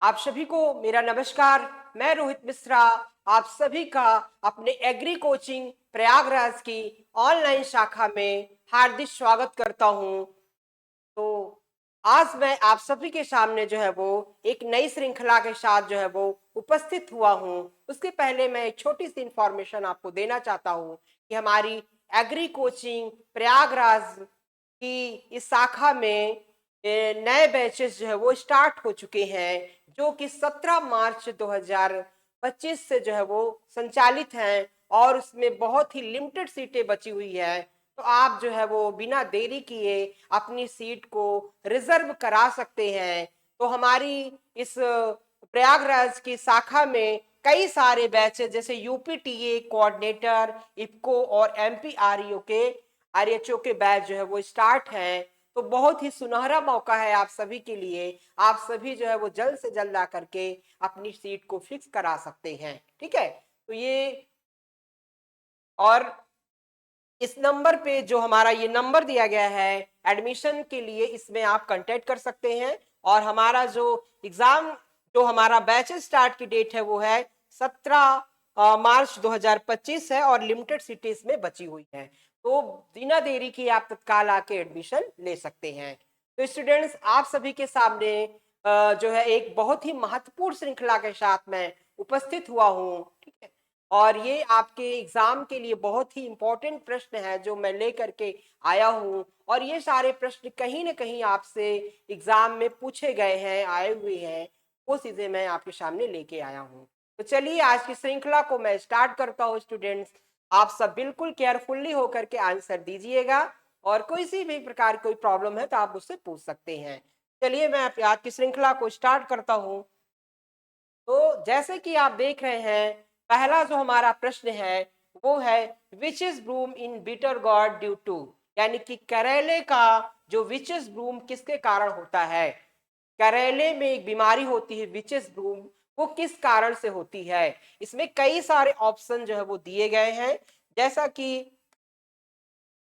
आप सभी को मेरा नमस्कार। मैं रोहित मिश्रा आप सभी का अपने एग्री कोचिंग प्रयागराज की ऑनलाइन शाखा में हार्दिक स्वागत करता हूं। तो आज मैं आप सभी के सामने जो है वो एक नई श्रृंखला के साथ जो है वो उपस्थित हुआ हूं। उसके पहले मैं एक छोटी सी इंफॉर्मेशन आपको देना चाहता हूं कि हमारी एग्री कोचिंग प्रयागराज की इस शाखा में नए बैचेस जो है वो स्टार्ट हो चुके हैं, जो कि 17 मार्च 2025 से जो है वो संचालित हैं और उसमें बहुत ही लिमिटेड सीटें बची हुई है। तो आप जो है वो बिना देरी किए अपनी सीट को रिजर्व करा सकते हैं। तो हमारी इस प्रयागराज की शाखा में कई सारे बैचेस जैसे यूपीटीए कोऑर्डिनेटर, इफ्को और एमपीआरईओ के आरएचओ के बैच जो है वो स्टार्ट हैं। तो बहुत ही सुनहरा मौका है आप सभी के लिए। आप सभी जो है वो जल्द से जल्द ला करके अपनी सीट को फिक्स करा सकते हैं। ठीक है, तो ये और इस नंबर पे जो हमारा ये नंबर दिया गया है एडमिशन के लिए, इसमें आप कांटेक्ट कर सकते हैं। और हमारा जो एग्जाम, जो हमारा बैच स्टार्ट की डेट है वो है 17 मार्च 2025 है और लिमिटेड सीटें में बची हुई हैं। तो बिना देरी की आप तत्काल आके एडमिशन ले सकते हैं। तो स्टूडेंट्स, आप सभी के सामने जो है एक बहुत ही महत्वपूर्ण श्रृंखला के साथ मैं उपस्थित हुआ हूँ। ठीक है, और ये आपके एग्जाम के लिए बहुत ही इंपॉर्टेंट प्रश्न है जो मैं लेकर के आया हूँ। और ये सारे प्रश्न कहीं ना कहीं आपसे एग्जाम में पूछे गए हैं, आए हुए हैं, वो चीजें मैं आपके सामने लेके आया हूँ। तो चलिए आज की श्रृंखला को मैं स्टार्ट करता हूँ। स्टूडेंट्स, आप सब बिल्कुल केयरफुल्ली होकर के आंसर दीजिएगा और कोई सी भी प्रकार कोई प्रॉब्लम है तो आप मुझसे पूछ सकते हैं। चलिए मैं आज की श्रृंखला को स्टार्ट करता हूँ। तो जैसे कि आप देख रहे हैं, पहला जो हमारा प्रश्न है वो है which is broom in bitter gourd due to, यानी कि करेले का जो विचेस ब्रूम किसके कारण होता है। करेले में एक बीमारी होती है विचेस ब्रूम, वो किस कारण से होती है। इसमें कई सारे ऑप्शन जो है वो दिए गए हैं, जैसा कि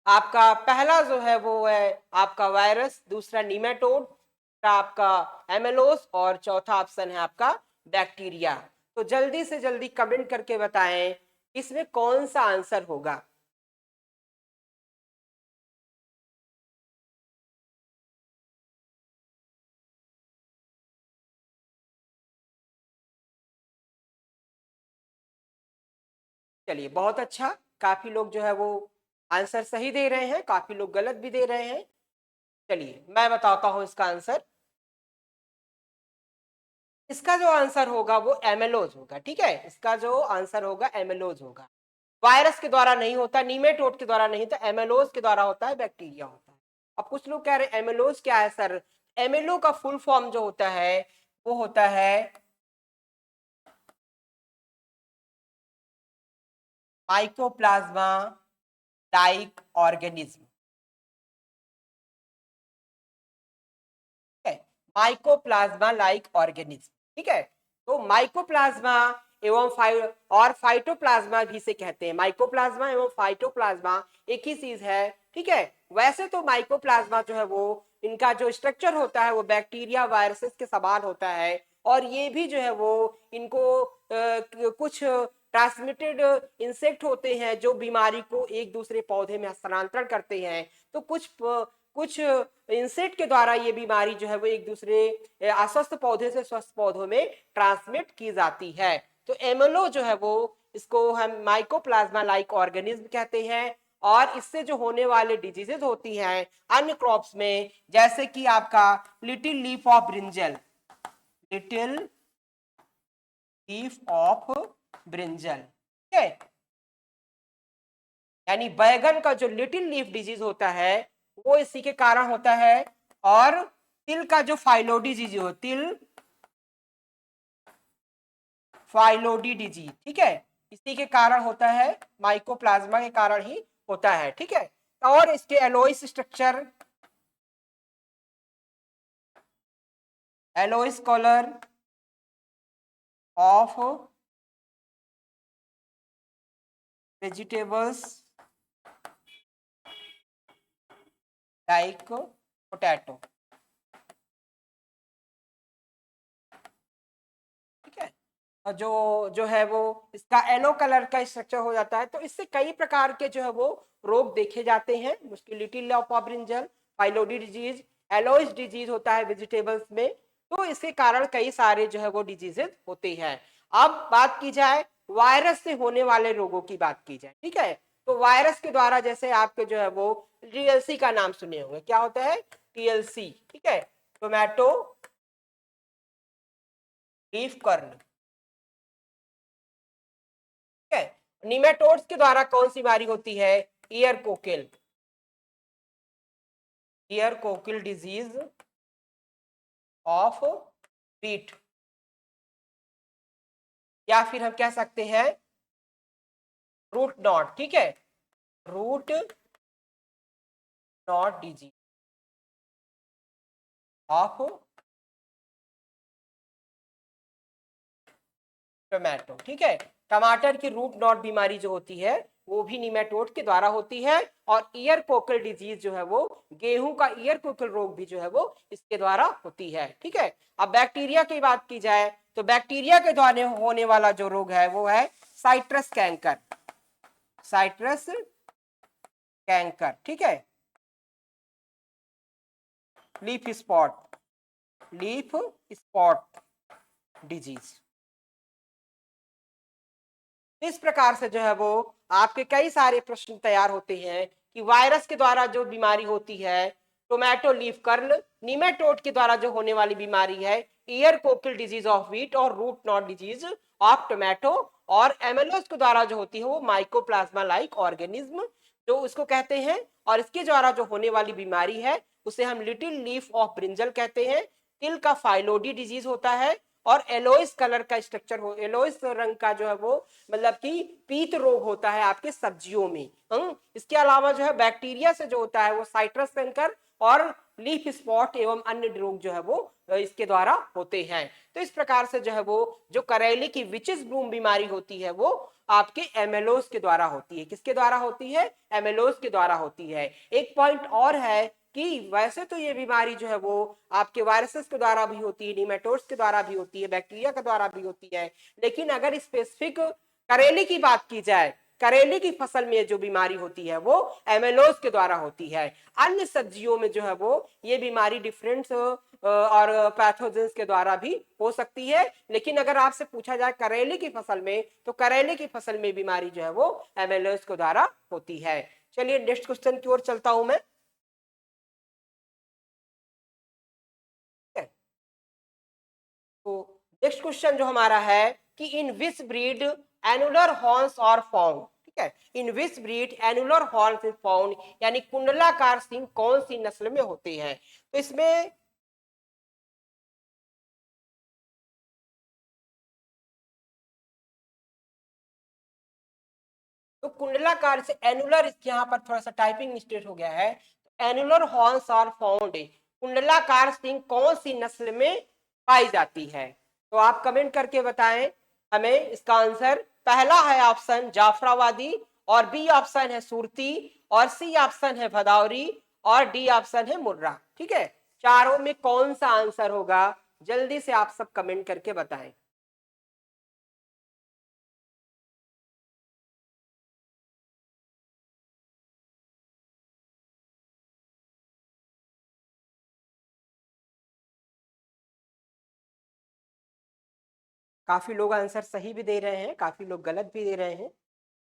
आपका पहला जो है वो है आपका वायरस, दूसरा नीमेटोड, तीसरा आपका एमेलोस और चौथा ऑप्शन है आपका बैक्टीरिया। तो जल्दी से जल्दी कमेंट करके बताएं इसमें कौन सा आंसर होगा। चलिए बहुत अच्छा, काफी लोग जो है वो आंसर सही दे रहे हैं, काफी लोग गलत भी दे रहे हैं। चलिए मैं बताता हूं इसका आंसर। इसका जो आंसर होगा वो एमेलोज होगा। ठीक है, इसका जो आंसर होगा एमेलोज होगा। वायरस के द्वारा नहीं होता, नीमेटोड के द्वारा नहीं होता, एमेलोज के द्वारा होता है, बैक्टीरिया होता है। अब कुछ लोग कह रहे हैं एमेलोज क्या है सर। एमेलो का फुल फॉर्म जो होता है वो होता है माइकोप्लाज्मा लाइक ऑर्गेनिज्म। है, माइकोप्लाज्मा लाइक ऑर्गेनिज्म। ठीक है, तो माइकोप्लाज्मा एवं और फाइटोप्लाज्मा भी से कहते हैं। माइकोप्लाज्मा एवं फाइटोप्लाज्मा एक ही चीज है। ठीक है, वैसे तो माइकोप्लाज्मा जो है वो इनका जो स्ट्रक्चर होता है वो बैक्टीरिया वायरसेस के समान होता है, और ये भी जो है वो इनको कुछ ट्रांसमिटेड इंसेक्ट होते हैं जो बीमारी को एक दूसरे पौधे में हस्तांतरण करते हैं। तो कुछ इंसेक्ट के द्वारा ये बीमारी जो है वो एक दूसरे अस्वस्थ पौधे से स्वस्थ पौधों में ट्रांसमिट की जाती है। तो एमोलो जो है वो इसको हम माइकोप्लाज्मा लाइक ऑर्गेनिज्म कहते हैं। और इससे जो होने वाले डिजीजेज होती हैं अन्य क्रॉप्स में, जैसे कि आपका little leaf of brinjal, little leaf of brinjal, ठीक है, यानी बैगन का जो लिटिल लीफ डिजीज होता है वो इसी के कारण होता है। और तिल का जो फाइलोडी डिजीज हो, तिल फाइलोडी डिजीज, ठीक है, इसी के कारण होता है, माइकोप्लाज्मा के कारण ही होता है। ठीक है, और इसके एलोइस स्ट्रक्चर, एलोइस collar of vegetables like potato. जो जो है वो इसका येलो कलर का स्ट्रक्चर हो जाता है। तो इससे कई प्रकार के जो है वो रोग देखे जाते हैं। मुस्कुलिटी लॉफ ऑफ ब्रिंजल, पाइलोडी डिजीज, एलोइस डिजीज होता है वेजिटेबल्स में। तो इसके कारण कई सारे जो है वो डिजीजेस होते हैं। अब बात की जाए वायरस से होने वाले रोगों की बात की जाए, ठीक है। तो वायरस के द्वारा जैसे आपके जो है वो टीएलसी का नाम सुने होंगे, क्या होता है टीएलसी, ठीक है, टोमेटो लीफ कर्ल, ठीक है। निमेटोड्स के द्वारा कौन सी बीमारी होती है, ear cockle, ear cockle disease of beet, या फिर हम कह सकते हैं रूट नॉट, ठीक है, root knot disease of tomato, ठीक है। टमाटर की रूट नॉट बीमारी जो होती है वो भी निमेटोड के द्वारा होती है। और ईयर कोकिल डिजीज जो है वो गेहूं का ईयर कोकिल रोग भी जो है वो इसके द्वारा होती है, ठीक है। अब बैक्टीरिया की बात की जाए तो बैक्टीरिया के द्वारा होने वाला जो रोग है वो है साइट्रस कैंकर, साइट्रस कैंकर, ठीक है। Leaf spot, leaf spot disease. इस प्रकार से जो है वो आपके कई सारे प्रश्न तैयार होते हैं कि वायरस के द्वारा जो बीमारी होती है टोमेटो लीफ कर्ल, निमेटोड के द्वारा जो होने वाली बीमारी है ear cockle disease of wheat और root knot disease of tomato, और एमेलोस के द्वारा जो होती है वो माइकोप्लाज्मा लाइक ऑर्गेनिज्म जो उसको कहते हैं। और इसके द्वारा जो होने वाली बीमारी है उसे हम लिटिल लीफ ऑफ ब्रिंजल कहते हैं। तिल का फाइलोडी डिजीज होता है। और एलोइस कलर का स्ट्रक्चर हो, एलोइस रंग का जो है वो मतलब कि पीत रोग होता है आपके सब्जियों में। इसके अलावा जो है बैक्टीरिया से जो होता है वो साइट्रस कैंकर और लीफ स्पॉट एवं अन्य रोग जो है वो इसके द्वारा होते हैं। तो इस प्रकार से जो है वो जो करेले की विचिस ब्लूम बीमारी होती है वो आपके एमेलोस के द्वारा होती है। किसके द्वारा होती है, एमेलोस के द्वारा होती है। एक पॉइंट और है कि वैसे तो ये बीमारी जो है वो आपके वायरसेस के द्वारा भी होती है, निमेटोड्स के द्वारा भी होती है, बैक्टीरिया के द्वारा भी होती है, लेकिन अगर स्पेसिफिक करेले की बात की जाए, करेले की फसल में जो बीमारी होती है वो एमेलोस के द्वारा होती है। अन्य सब्जियों में जो है वो ये बीमारी डिफरेंट और पैथोजेंस के द्वारा भी हो सकती है। लेकिन अगर आपसे पूछा जाए करेले की फसल में, तो करेले की फसल में बीमारी जो है वो एमेलोस के द्वारा होती है। चलिए नेक्स्ट क्वेश्चन की ओर चलता हूं मैं। तो नेक्स्ट क्वेश्चन जो हमारा है कि in which breed annular horns are found, ठीक है, in which breed annular horns is found, यानी कुंडलाकार सिंह कौन सी नस्ल में होते हैं। तो इसमें तो कुंडलाकार से एनुलर, इसके यहाँ पर थोड़ा सा टाइपिंग मिस्टेक हो गया है। एनुलर हॉर्न्स आर फाउंड, कुंडलाकार सिंह कौन सी नस्ल में पाई जाती है। तो आप कमेंट करके बताएं हमें इसका आंसर। पहला है ऑप्शन जाफराबादी, और बी ऑप्शन है सुरती, और सी ऑप्शन है भदौरी, और डी ऑप्शन है मुर्रा, ठीक है। चारों में कौन सा आंसर होगा, जल्दी से आप सब कमेंट करके बताएं। काफी लोग आंसर सही भी दे रहे हैं, काफी लोग गलत भी दे रहे हैं।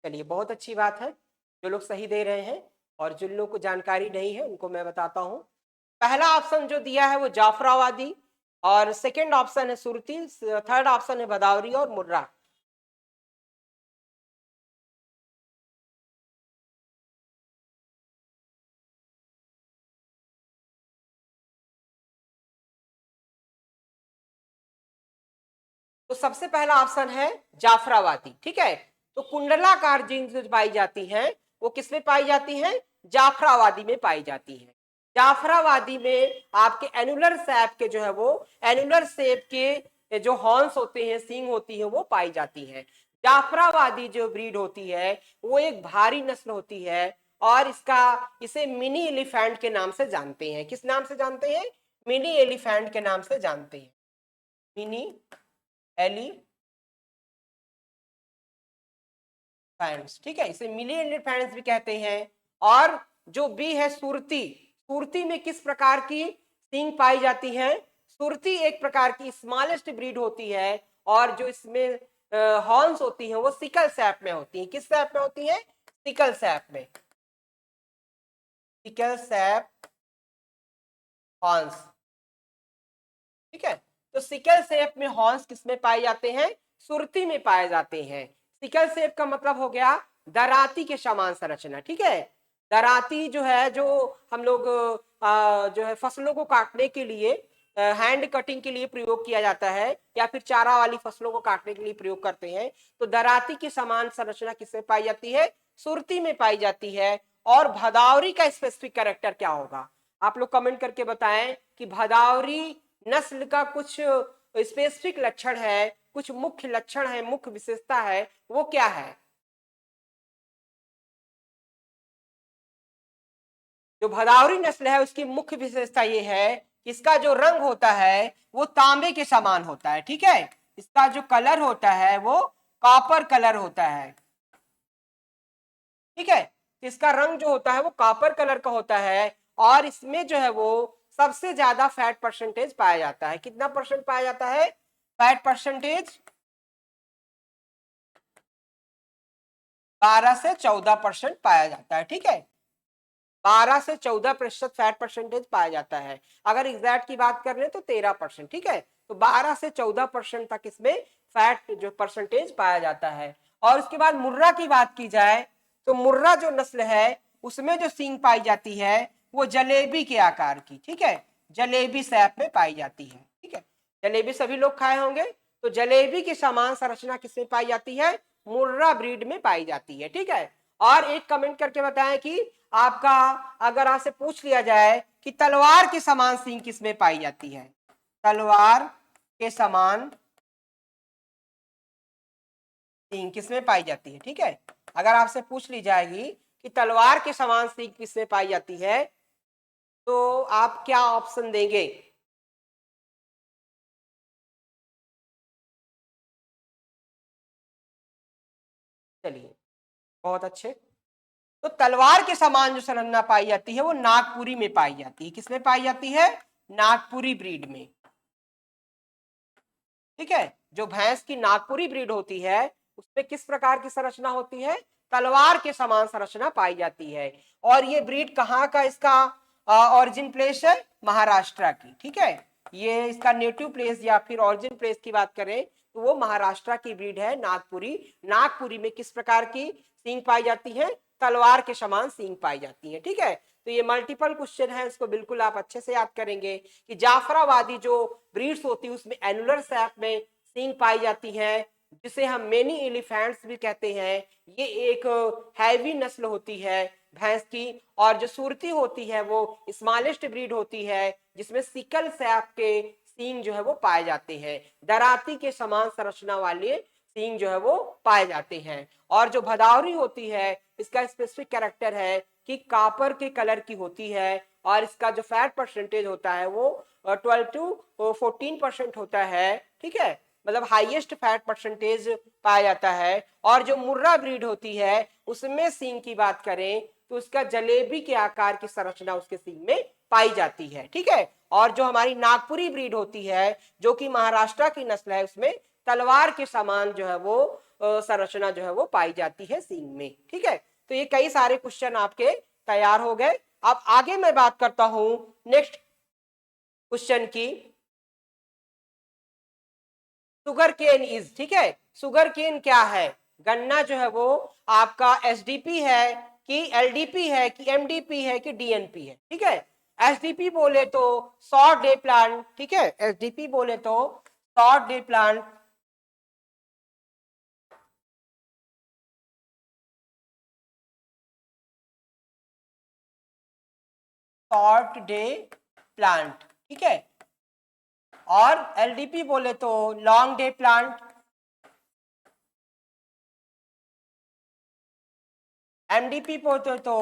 चलिए बहुत अच्छी बात है जो लोग सही दे रहे हैं। और जिन लोगों को जानकारी नहीं है उनको मैं बताता हूँ। पहला ऑप्शन जो दिया है वो जाफराबादी, और सेकंड ऑप्शन है सुरती, थर्ड ऑप्शन है भदावरी और मुर्रा। तो सबसे पहला ऑप्शन है जाफराबादी, ठीक है। तो कुंडलाकार जीन्स जो पाई जाती हैं वो किसमें पाई जाती हैं, जाफराबादी में पाई जाती है। जाफराबादी में आपके एनुलर शेप के जो है वो एनुलर शेप के जो हॉर्न्स होते हैं, सींग होती है, वो पाई जाती है। जाफराबादी जो ब्रीड होती है वो एक भारी नस्ल होती है, और इसे मिनी एलिफेंट के नाम से जानते हैं। किस नाम से जानते हैं, मिनी एलिफेंट के नाम से जानते हैं, मिनी एलिफेंट, फैंस, ठीक है, इसे मिली एंडेड फैंस भी कहते हैं। और जो बी है सुरती, सुरती में किस प्रकार की सींग पाई जाती है? सुरती एक प्रकार की स्मॉलेस्ट ब्रीड होती है और जो इसमें हॉर्न्स होती हैं वो सिकल सैप में होती हैं। किस सैप में होती है? सिकल सैप में, सिकल सैप हॉर्न्स, ठीक है। तो सिकल सेप में हॉर्न्स किसमें पाए जाते हैं? सुरती में पाए जाते हैं। सिकल सेप का मतलब हो गया दराती के समान संरचना, ठीक है। दराती जो है, जो हम लोग जो है फसलों को काटने के लिए हैंड कटिंग के लिए प्रयोग किया जाता है या फिर चारा वाली फसलों को काटने के लिए प्रयोग करते हैं। तो दराती की समान संरचना किसमें पाई जाती है? सुरती में पाई जाती है। और भदावरी का स्पेसिफिक कैरेक्टर क्या होगा? आप लोग कमेंट करके बताएं कि भदावरी नस्ल का कुछ स्पेसिफिक लक्षण है, कुछ मुख्य लक्षण है, मुख्य विशेषता है, वो क्या है? जो भदावरी नस्ल है उसकी मुख्य विशेषता ये है कि इसका जो रंग होता है वो तांबे के समान होता है, ठीक है। इसका जो कलर होता है वो कॉपर कलर होता है, ठीक है। इसका रंग जो होता है वो कॉपर कलर का होता है और इसमें जो है वो सबसे ज्यादा फैट परसेंटेज पाया जाता है। कितना परसेंट पाया जाता है? फैट परसेंटेज 12 से 14% पाया जाता है, ठीक है। 12 से 14% फैट परसेंटेज पाया जाता है। अगर एग्जैक्ट की बात कर रहे हैं तो 13%, ठीक है। तो 12 से 14% तक इसमें फैट जो परसेंटेज पाया जाता है। और उसके बाद मुर्रा की बात की जाए तो मुर्रा जो नस्ल है उसमें जो सींग पाई जाती है वो जलेबी के आकार की, ठीक है, जलेबी शेप में पाई जाती है, ठीक है। जलेबी सभी लोग खाए होंगे। तो जलेबी की समान संरचना किसमें पाई जाती है? मुर्रा ब्रीड में पाई जाती है, ठीक है। और एक कमेंट करके बताएं कि आपका अगर आपसे पूछ लिया जाए कि तलवार के समान सींग किसमें पाई जाती है? तलवार के समान सींग किसमें पाई जाती है, ठीक है। अगर आपसे पूछ ली जाएगी कि तलवार के समान सींग किसमें पाई जाती है तो आप क्या ऑप्शन देंगे? चलिए, बहुत अच्छे। तो तलवार के समान जो संरचना पाई जाती है वो नागपुरी में पाई जाती है। किसमें पाई जाती है? नागपुरी ब्रीड में, ठीक है। जो भैंस की नागपुरी ब्रीड होती है उसमें किस प्रकार की संरचना होती है? तलवार के समान संरचना पाई जाती है। और ये ब्रीड कहाँ का इसका ऑरिजिन प्लेस है? महाराष्ट्र की, ठीक है। ये इसका नेटिव प्लेस या फिर ऑरिजिन प्लेस की बात करें तो वो महाराष्ट्र की ब्रीड है नागपुरी। नागपुरी में किस प्रकार की सींग पाई जाती है? तलवार के समान सींग पाई जाती है, ठीक है। तो ये मल्टीपल क्वेश्चन है, इसको बिल्कुल आप अच्छे से याद करेंगे कि जाफराबादी जो ब्रीड्स होती है उसमें एनुलर शेप में सींग पाई जाती है, जिसे हम मेनी एलिफेंट्स भी कहते हैं। ये एक हैवी नस्ल होती है भैंस की। और जो सुरती होती है वो स्मॉलेस्ट ब्रीड होती है जिसमें सिकल शेप के सींग जो है वो पाए जाते हैं। दराती के समान संरचना वाले सींग जो है वो पाए जाते हैं। और जो भदावरी होती है इसका स्पेसिफिक कैरेक्टर है कि कापर के कलर की होती है और इसका जो फैट परसेंटेज होता है वो 12 to 14% होता है, ठीक है। मतलब हाईएस्ट फैट परसेंटेज पाया जाता है। और जो मुर्रा ब्रीड होती है उसमें सींग की बात करें तो उसका जलेबी के आकार की संरचना उसके सींग में पाई जाती है, ठीक है। और जो हमारी नागपुरी ब्रीड होती है जो कि महाराष्ट्र की नस्ल है उसमें तलवार के समान जो है वो संरचना जो है वो पाई जाती है सींग में, ठीक है। तो ये कई सारे क्वेश्चन आपके तैयार हो गए। अब आगे मैं बात करता हूं नेक्स्ट क्वेश्चन की। सुगर केन इज, ठीक है, सुगर केन क्या है? गन्ना जो है वो आपका एसडीपी है कि एलडीपी है कि एमडीपी है कि डीएनपी है, ठीक है। एसडीपी बोले तो शॉर्ट डे प्लांट, ठीक है। एसडीपी बोले तो short day plant, short day plant, ठीक है। और एलडीपी बोले तो लॉन्ग डे प्लांट, एमडीपी बोले तो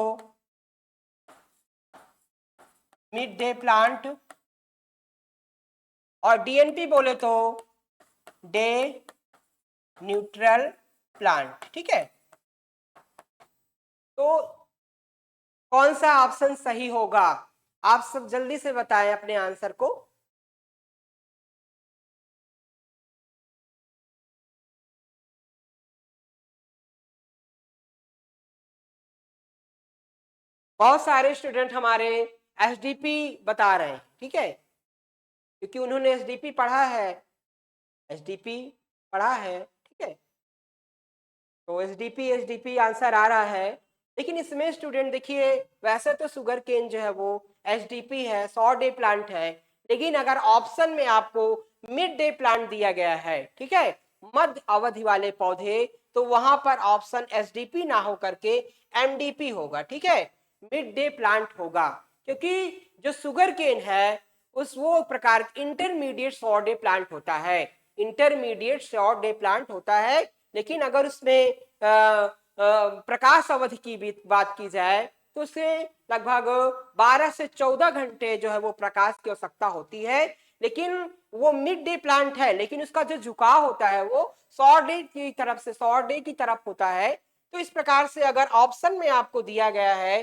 मिड डे प्लांट और डीएनपी बोले तो डे न्यूट्रल प्लांट, ठीक है। तो कौन सा ऑप्शन सही होगा? आप सब जल्दी से बताएं अपने आंसर को। बहुत सारे स्टूडेंट हमारे एसडीपी बता रहे हैं, ठीक है, क्योंकि उन्होंने एसडीपी पढ़ा है, एसडीपी पढ़ा है, ठीक है। तो एसडीपी एसडीपी आंसर आ रहा है, लेकिन इसमें स्टूडेंट देखिए, वैसे तो शुगर केन जो है वो एसडीपी है, 100 डे प्लांट है, लेकिन अगर ऑप्शन में आपको मिड डे प्लांट दिया गया है, ठीक है, मध्य अवधि वाले पौधे, तो वहां पर ऑप्शन एसडीपी ना हो करके एमडीपी होगा, ठीक है, मिड डे प्लांट होगा, क्योंकि जो शुगर केन है उस वो प्रकार इंटरमीडिएट 100 डे प्लांट होता है, इंटरमीडिएट 100 डे प्लांट होता है। लेकिन अगर उसमें प्रकाश अवधि की भी बात की जाए तो उसे लगभग 12 से 14 घंटे जो है वो प्रकाश की आवश्यकता होती है, लेकिन वो मिड डे प्लांट है, लेकिन उसका जो झुकाव होता है वो 100 डे की तरफ से 100 डे की तरफ होता है। तो इस प्रकार से अगर ऑप्शन में आपको दिया गया है,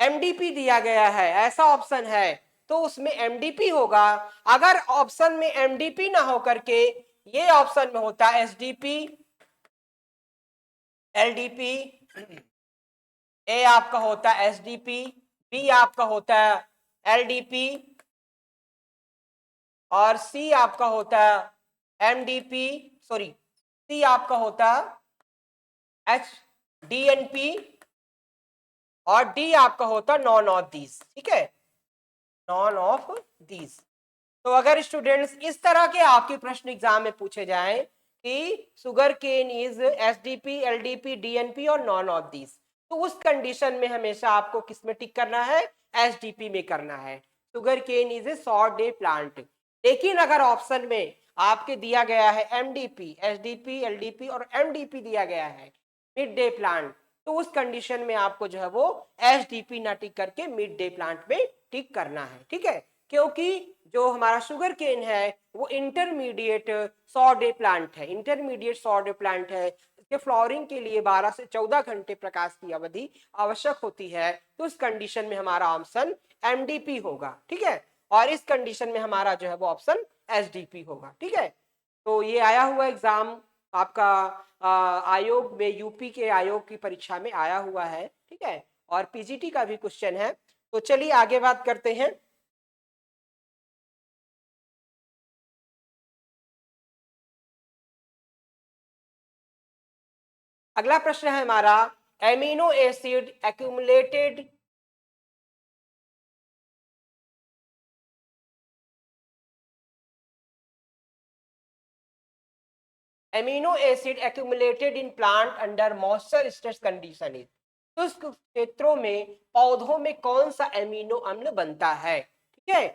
एमडीपी दिया गया है, ऐसा ऑप्शन है, तो उसमें एमडीपी होगा। अगर ऑप्शन में एमडीपी ना हो करके ये ऑप्शन में होता है एसडीपी, एलडीपी, ए आपका होता है एसडीपी, बी आपका होता है एलडीपी और सी आपका होता है एमडीपी, सॉरी, सी आपका होता है एच डीएनपी और डी आपका होता है नॉन ऑफ दीज, ठीक है, नॉन ऑफ दीज। तो अगर स्टूडेंट्स इस तरह के आपके प्रश्न एग्जाम में पूछे जाएं कि sugar cane is SDP LDP DNP और नॉन ऑफ दीज, तो उस कंडीशन में हमेशा आपको किस में टिक करना है? एसडीपी में करना है। Sugar cane is a 100 day plant. लेकिन अगर ऑप्शन में आपके दिया गया है एमडीपी, एसडीपी, एलडीपी और एमडीपी दिया गया है, मिड डे प्लांट, तो उस कंडीशन में आपको जो है वो एसडीपी ना टिक करके मिड डे प्लांट में टिक करना है, ठीक है, क्योंकि जो हमारा शुगर केन है वो इंटरमीडिएट 100 डे प्लांट है, इंटरमीडिएट 100 डे प्लांट है। इसके फ्लावरिंग के लिए 12 से 14 घंटे प्रकाश की अवधि आवश्यक होती है। तो इस कंडीशन में हमारा ऑप्शन एमडीपी होगा, ठीक है, और इस कंडीशन में हमारा जो है वो ऑप्शन एसडीपी होगा, ठीक है। तो ये आया हुआ एग्जाम आपका आयोग में, यूपी के आयोग की परीक्षा में आया हुआ है, ठीक है, और पीजीटी का भी क्वेश्चन है। तो चलिए आगे बात करते हैं। अगला प्रश्न है हमारा, amino acid accumulated amino acid accumulated in plant under moisture stress condition is. शुष्क क्षेत्रों में पौधों में कौन सा एमिनो अम्ल बनता है, ठीक है,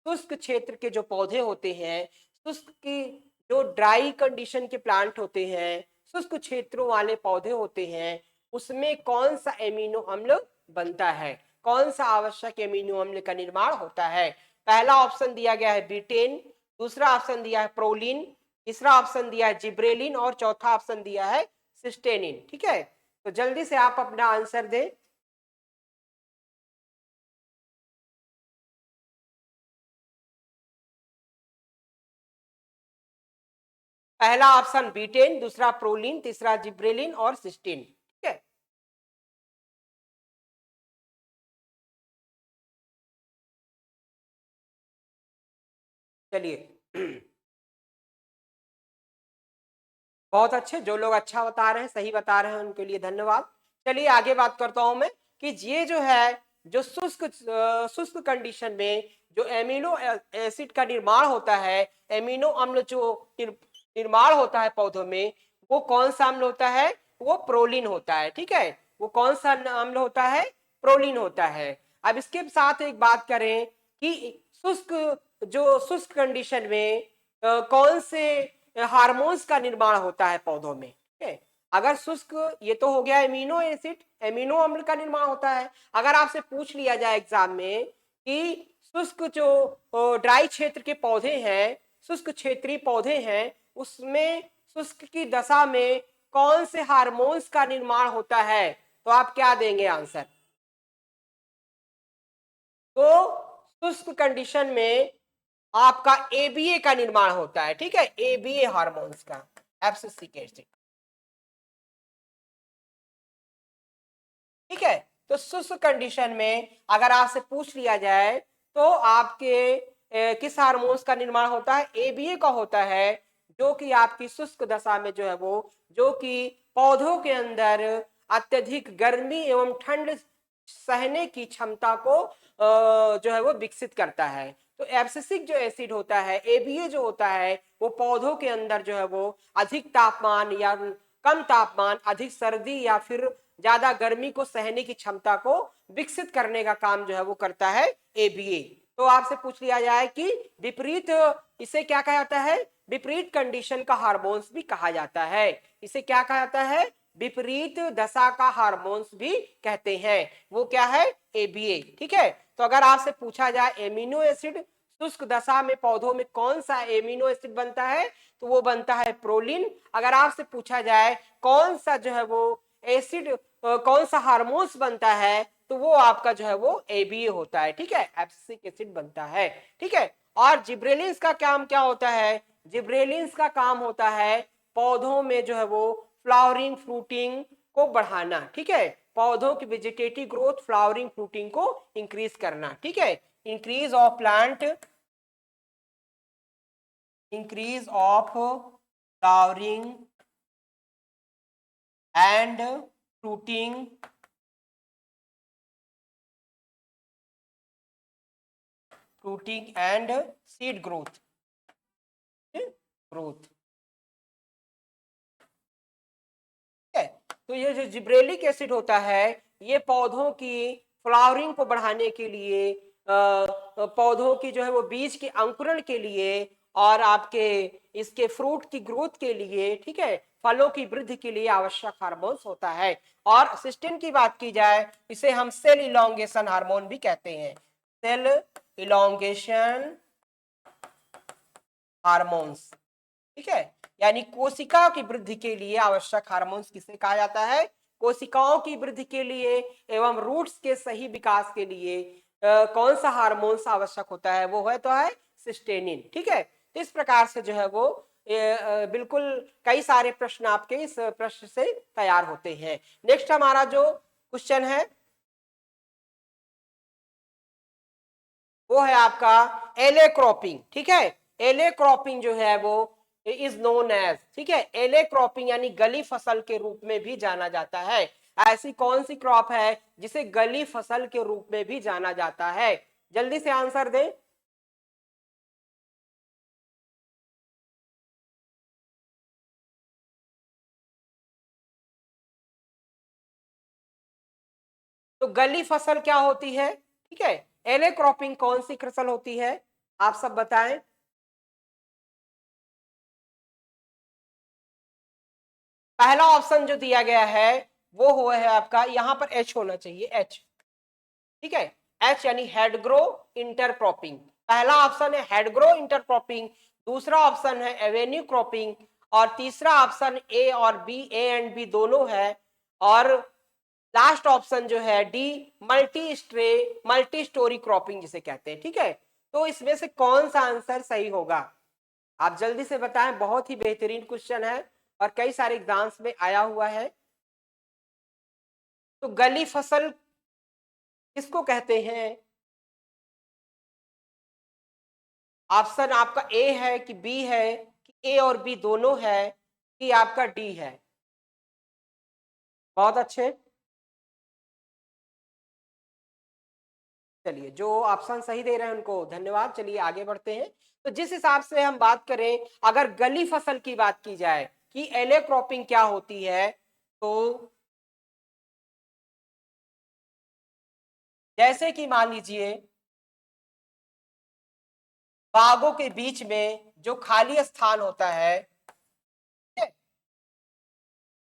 शुष्क क्षेत्र के जो पौधे होते हैं, शुष्क की जो ड्राई कंडीशन के प्लांट होते हैं, शुष्क क्षेत्रों वाले पौधे होते हैं, उसमें कौन सा एमिनो अम्ल बनता है, कौन सा आवश्यक एमिनो अम्ल का निर्माण होता है? पहला ऑप्शन दिया गया है बीटेन, दूसरा ऑप्शन दिया है प्रोलिन, तीसरा ऑप्शन दिया है जिब्रेलिन और चौथा ऑप्शन दिया है सिस्टेनिन, ठीक है। तो जल्दी से आप अपना आंसर दें। पहला ऑप्शन बीटेन, दूसरा प्रोलिन, तीसरा जिब्रेलिन और सिस्टीन, ठीक है। चलिए बहुत अच्छे, जो लोग अच्छा बता रहे हैं, सही बता रहे हैं, उनके लिए धन्यवाद। चलिए आगे बात करता हूं मैं कि ये जो है, जो शुष्क कंडीशन में जो एमिनो एसिड का निर्माण होता है, एमिनो अम्ल जो निर्माण होता है पौधों में, वो कौन सा अम्ल होता है? वो प्रोलिन होता है, ठीक है, वो कौन सा अम्ल होता है? प्रोलिन होता है। अब इसके साथ एक बात करें कि शुष्क जो शुष्क कंडीशन में कौन से हार्मोन्स का निर्माण होता है पौधों में, ठीक है। अगर शुष्क, ये तो हो गया एमिनो एसिड, एमिनो अम्ल का निर्माण होता है। अगर आपसे पूछ लिया जाए एग्जाम में कि शुष्क जो ड्राई क्षेत्र के पौधे हैं, शुष्क क्षेत्रीय पौधे हैं, उसमें शुष्क की दशा में कौन से हार्मोन्स का निर्माण होता है, तो आप क्या देंगे आंसर? तो शुष्क कंडीशन में आपका एबीए का निर्माण होता है, ठीक है, एबीए हार्मोन्स का, एब्सिसिक एसिड, ठीक है। तो शुष्क कंडीशन में अगर आपसे पूछ लिया जाए तो आपके किस हार्मोन्स का निर्माण होता है? एबीए का होता है, जो कि आपकी शुष्क दशा में जो है वो, जो कि पौधों के अंदर अत्यधिक गर्मी एवं ठंड सहने की क्षमता को जो है वो विकसित करता है। तो एब्सिसिक जो एसिड होता है, एबीए जो होता है, वो पौधों के अंदर जो है वो अधिक तापमान या कम तापमान, अधिक सर्दी या फिर ज्यादा गर्मी को सहने की क्षमता को विकसित करने का काम जो है वो करता है एबीए। तो आपसे पूछ लिया जाए कि विपरीत, इसे क्या कहा जाता है? विपरीत कंडीशन का हार्मोन्स भी कहा जाता है। इसे क्या कहा जाता है? विपरीत दशा का हार्मोन्स भी कहते हैं। वो क्या है? एबीए, ठीक है। तो अगर आपसे पूछा जाए एमिनो एसिड, शुष्क दशा में पौधों में कौन सा एमिनो एसिड बनता है, तो वो बनता है प्रोलिन। अगर आपसे पूछा जाए कौन सा जो है वो एसिड, कौन सा हार्मोन्स बनता है, तो वो आपका जो है वो एबीए होता है, ठीक है, एब्सिसिक एसिड बनता है, ठीक है। और जिब्रेलिन्स का काम क्या होता है? जिब्रेलिन्स का काम होता है पौधों में जो है वो फ्लावरिंग फ्रूटिंग को बढ़ाना, ठीक है, पौधों की वेजिटेटिव ग्रोथ, फ्लावरिंग फ्रूटिंग को इंक्रीज करना, ठीक है, increase of plant, increase of flowering and fruiting, fruiting and seed growth, growth, ठीक है। तो ये जो जिब्रेलिक एसिड होता है, ये पौधों की फ्लावरिंग को बढ़ाने के लिए, पौधों की जो है वो बीज के अंकुरण के लिए और आपके इसके फ्रूट की ग्रोथ के लिए, ठीक है, फलों की वृद्धि के लिए आवश्यक हार्मोन्स होता है। और सिस्टीन की बात की जाए, इसे हम सेल इलोंगेशन हार्मोन भी कहते हैं, सेल इलोंगेशन हार्मोन्स, ठीक है। यानी कोशिका की वृद्धि के लिए आवश्यक हार्मोन्स किसे कहा जाता है? कोशिकाओं की वृद्धि के लिए एवं रूट्स के सही विकास के लिए कौन सा हार्मोन्स आवश्यक होता है? वो है तो है सिस्टेनिन, ठीक है। तो इस प्रकार से जो है वो बिल्कुल कई सारे प्रश्न आपके इस प्रश्न से तैयार होते हैं। नेक्स्ट हमारा जो क्वेश्चन है वो है आपका एले क्रॉपिंग, ठीक है। एले क्रॉपिंग जो है वो इज नोन एज, ठीक है, एले क्रॉपिंग यानी गली फसल के रूप में भी जाना जाता है। ऐसी कौन सी क्रॉप है जिसे गली फसल के रूप में भी जाना जाता है? जल्दी से आंसर दें। तो गली फसल क्या होती है, ठीक है, एले क्रॉपिंग कौन सी फसल होती है, आप सब बताएं। पहला ऑप्शन जो दिया गया है वो हुआ है आपका, यहां पर एच होना चाहिए, एच, ठीक है, एच यानी हेड ग्रो इंटरक्रॉपिंग। पहला ऑप्शन है हेड ग्रो इंटरक्रॉपिंग, दूसरा ऑप्शन है एवेन्यू क्रॉपिंग, और तीसरा ऑप्शन ए और बी, ए एंड बी दोनों है, और लास्ट ऑप्शन जो है डी, मल्टी स्टोरी क्रॉपिंग जिसे कहते हैं, ठीक है। तो इसमें से कौन सा आंसर सही होगा? आप जल्दी से बताएं, बहुत ही बेहतरीन क्वेश्चन है और कई सारे एग्जाम्स में आया हुआ है। तो गली फसल किसको कहते हैं? ऑप्शन आपका ए है कि बी है, कि ए और बी दोनों है, कि आपका डी है? बहुत अच्छे, चलिए जो ऑप्शन सही दे रहे हैं उनको धन्यवाद। चलिए आगे बढ़ते हैं। तो जिस हिसाब से हम बात करें, अगर गली फसल की बात की जाए कि एले क्रॉपिंग क्या होती है, तो जैसे कि मान लीजिए बागों के बीच में जो खाली स्थान होता है, ठीक है?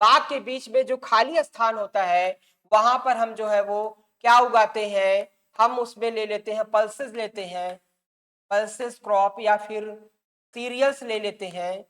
बाग के बीच में जो खाली स्थान होता है, वहां पर हम जो है वो क्या उगाते हैं? हम उसमें ले लेते हैं, पल्सेस लेते हैं, पल्सेस क्रॉप, या फिर सीरियल्स ले लेते हैं,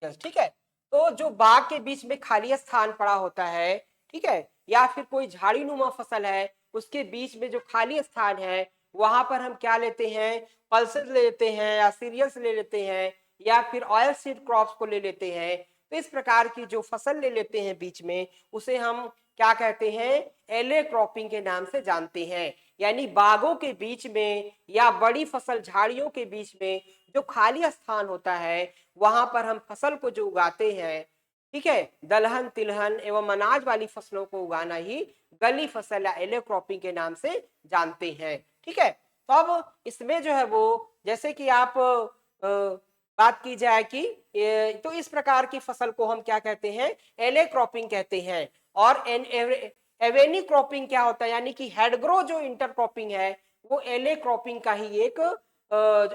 ठीक है। तो जो बाग के बीच में खाली स्थान पड़ा होता है, ठीक है, या फिर कोई झाड़ी नुमा फसल है, उसके बीच में जो खाली स्थान है, वहां पर हम क्या लेते हैं, पल्सेस ले लेते हैं, या सीरियल्स ले लेते हैं, या फिर ऑयल सीड क्रॉप्स को ले लेते हैं। तो इस प्रकार की जो फसल ले लेते हैं बीच में, उसे हम क्या कहते हैं, एले क्रॉपिंग के नाम से जानते हैं। यानी बागों के बीच में या बड़ी फसल झाड़ियों के बीच में जो खाली स्थान होता है, वहां पर हम फसल को जो उगाते हैं, ठीक है, दलहन तिलहन एवं अनाज वाली फसलों को उगाना ही गली फसल या एले क्रॉपिंग के नाम से जानते हैं। ठीक है, तो अब इसमें जो है वो, जैसे कि आप बात की जाए कि तो इस प्रकार की फसल को हम क्या कहते हैं, एले क्रॉपिंग कहते हैं। और एवेन्यू क्रॉपिंग क्या होता है, यानी कि हेडग्रो जो इंटरक्रॉपिंग है, वो एले क्रॉपिंग का ही एक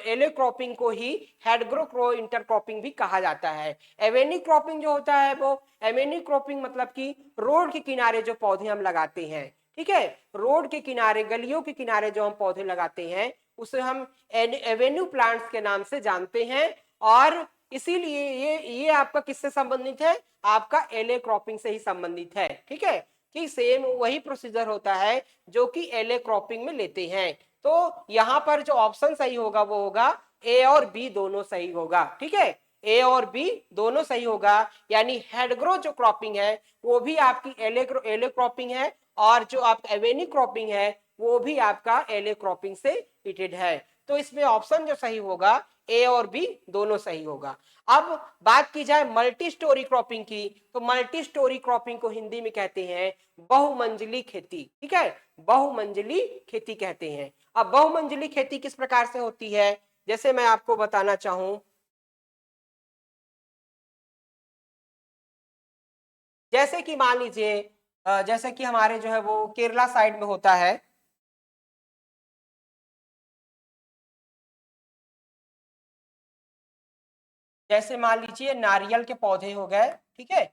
एले क्रॉपिंग को ही हेडग्रो क्रो इंटरक्रॉपिंग भी कहा जाता है। एवेन्यू क्रॉपिंग जो होता है वो, एवेन्यू क्रॉपिंग मतलब कि रोड के किनारे जो पौधे हम लगाते हैं, ठीक है, रोड के किनारे गलियों के किनारे जो हम पौधे लगाते हैं, उसे हम एवेन्यू प्लांट्स के नाम से जानते हैं। और इसीलिए ये आपका किससे संबंधित है, आपका एले क्रॉपिंग से ही संबंधित है। ठीक है, कि सेम वही प्रोसीजर होता है जो कि एले क्रॉपिंग में लेते हैं। तो यहां पर जो ऑप्शन सही होगा वो होगा ए और बी दोनों सही होगा। ठीक है, ए और बी दोनों सही होगा, यानी हेडग्रो जो क्रॉपिंग है वो भी आपकी एले क्रॉपिंग है, और जो आपका एवेन्यू क्रॉपिंग है वो भी आपका एले क्रॉपिंग से रिलेटेड है। तो इसमें ऑप्शन जो सही होगा, ए और बी दोनों सही होगा। अब बात की जाए मल्टी स्टोरी क्रॉपिंग की, तो मल्टी स्टोरी क्रॉपिंग को हिंदी में कहते हैं बहुमंजिली खेती। ठीक है, बहुमंजिली खेती कहते हैं। अब बहुमंजिली खेती किस प्रकार से होती है, जैसे मैं आपको बताना चाहूं, जैसे कि मान लीजिए जैसे कि हमारे जो है वो केरला साइड में होता है, जैसे मान लीजिए नारियल के पौधे हो गए, ठीक है,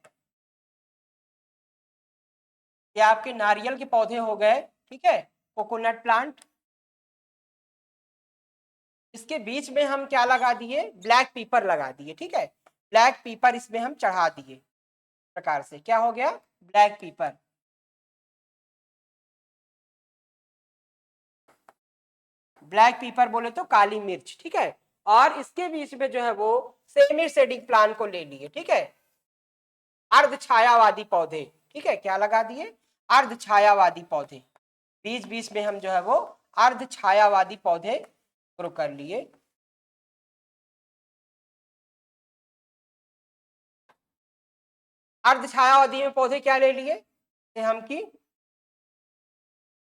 ये आपके नारियल के पौधे हो गए, ठीक है, कोकोनट प्लांट, इसके बीच में हम क्या लगा दिए, ब्लैक पीपर लगा दिए। ठीक है, ब्लैक पीपर इसमें हम चढ़ा दिए, प्रकार से क्या हो गया, ब्लैक पीपर। ब्लैक पीपर बोले तो काली मिर्च। ठीक है, और इसके बीच में जो है वो सेमी शेडिंग प्लांट को ले लिए। ठीक है, अर्ध छायावादी पौधे, ठीक है, क्या लगा दिए, अर्ध छायावादी पौधे, बीच बीच में हम जो है वो अर्ध छायावादी पौधे ग्रो कर लिए। अर्ध छायावादी में पौधे क्या ले लिए, हम की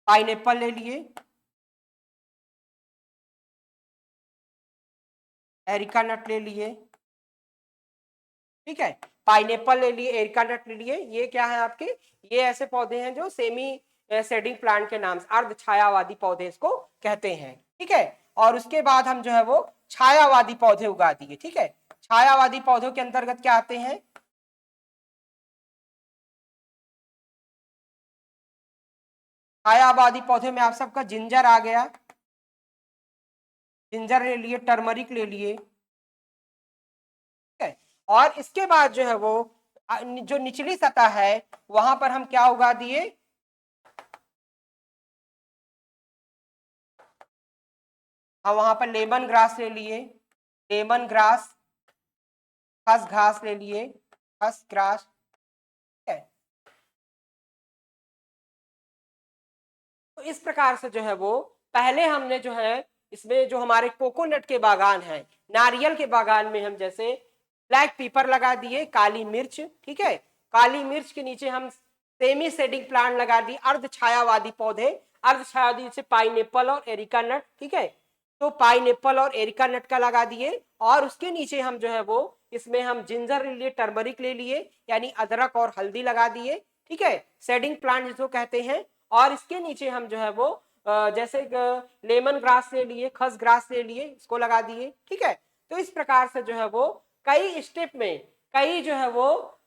पाइनएप्पल ले लिए, एरिका नट ले लिए, ठीक है, पाइनएप्पल ले लिए, एरिका नट ले लिए। ये क्या है आपके, ये ऐसे पौधे हैं जो सेमी शेडिंग प्लांट के नाम से अर्ध छायावादी पौधे इसको कहते हैं। ठीक है, और उसके बाद हम जो है वो छायावादी पौधे उगा दिए। ठीक है, छायावादी पौधों के अंतर्गत क्या आते हैं, छायावादी पौधे में आप सबका जिंजर आ गया, जिंजर ले लिए, टर्मरिक ले लिए। ठीक है, और इसके बाद जो है वो जो निचली सतह है वहां पर हम क्या उगा दिए, हम वहां पर लेमन ग्रास ले लिए, लेमन ग्रास, खस घास ले लिए, खस ग्रास। ठीक है, तो इस प्रकार से जो है वो पहले हमने जो है इसमें जो हमारे कोकोनट के बागान है, नारियल के बागान में हम जैसे ब्लैक पीपर लगा दिए, काली मिर्च, ठीक है, काली मिर्च के नीचे हम सेमी शेडिंग प्लांट लगा दिए, अर्ध छायावादी पौधे, अर्ध छायावादी जैसे पाइनएप्पल और एरिका नट। ठीक है, तो पाइनएप्पल और एरिका नट का लगा दिए, और उसके नीचे हम जो है वो इसमें हम जिंजर ले लिए, टर्मरिक ले लिए, यानी अदरक और हल्दी लगा दिए। ठीक है, शेडिंग प्लांट जिसको कहते हैं। और इसके नीचे हम जो है वो जैसे लेमन ग्रास ले लिए, खस ग्रास ले लिए, इसको लगा दिए। ठीक है, तो इस प्रकार से जो है वो कई स्टेप में, कई जो है वो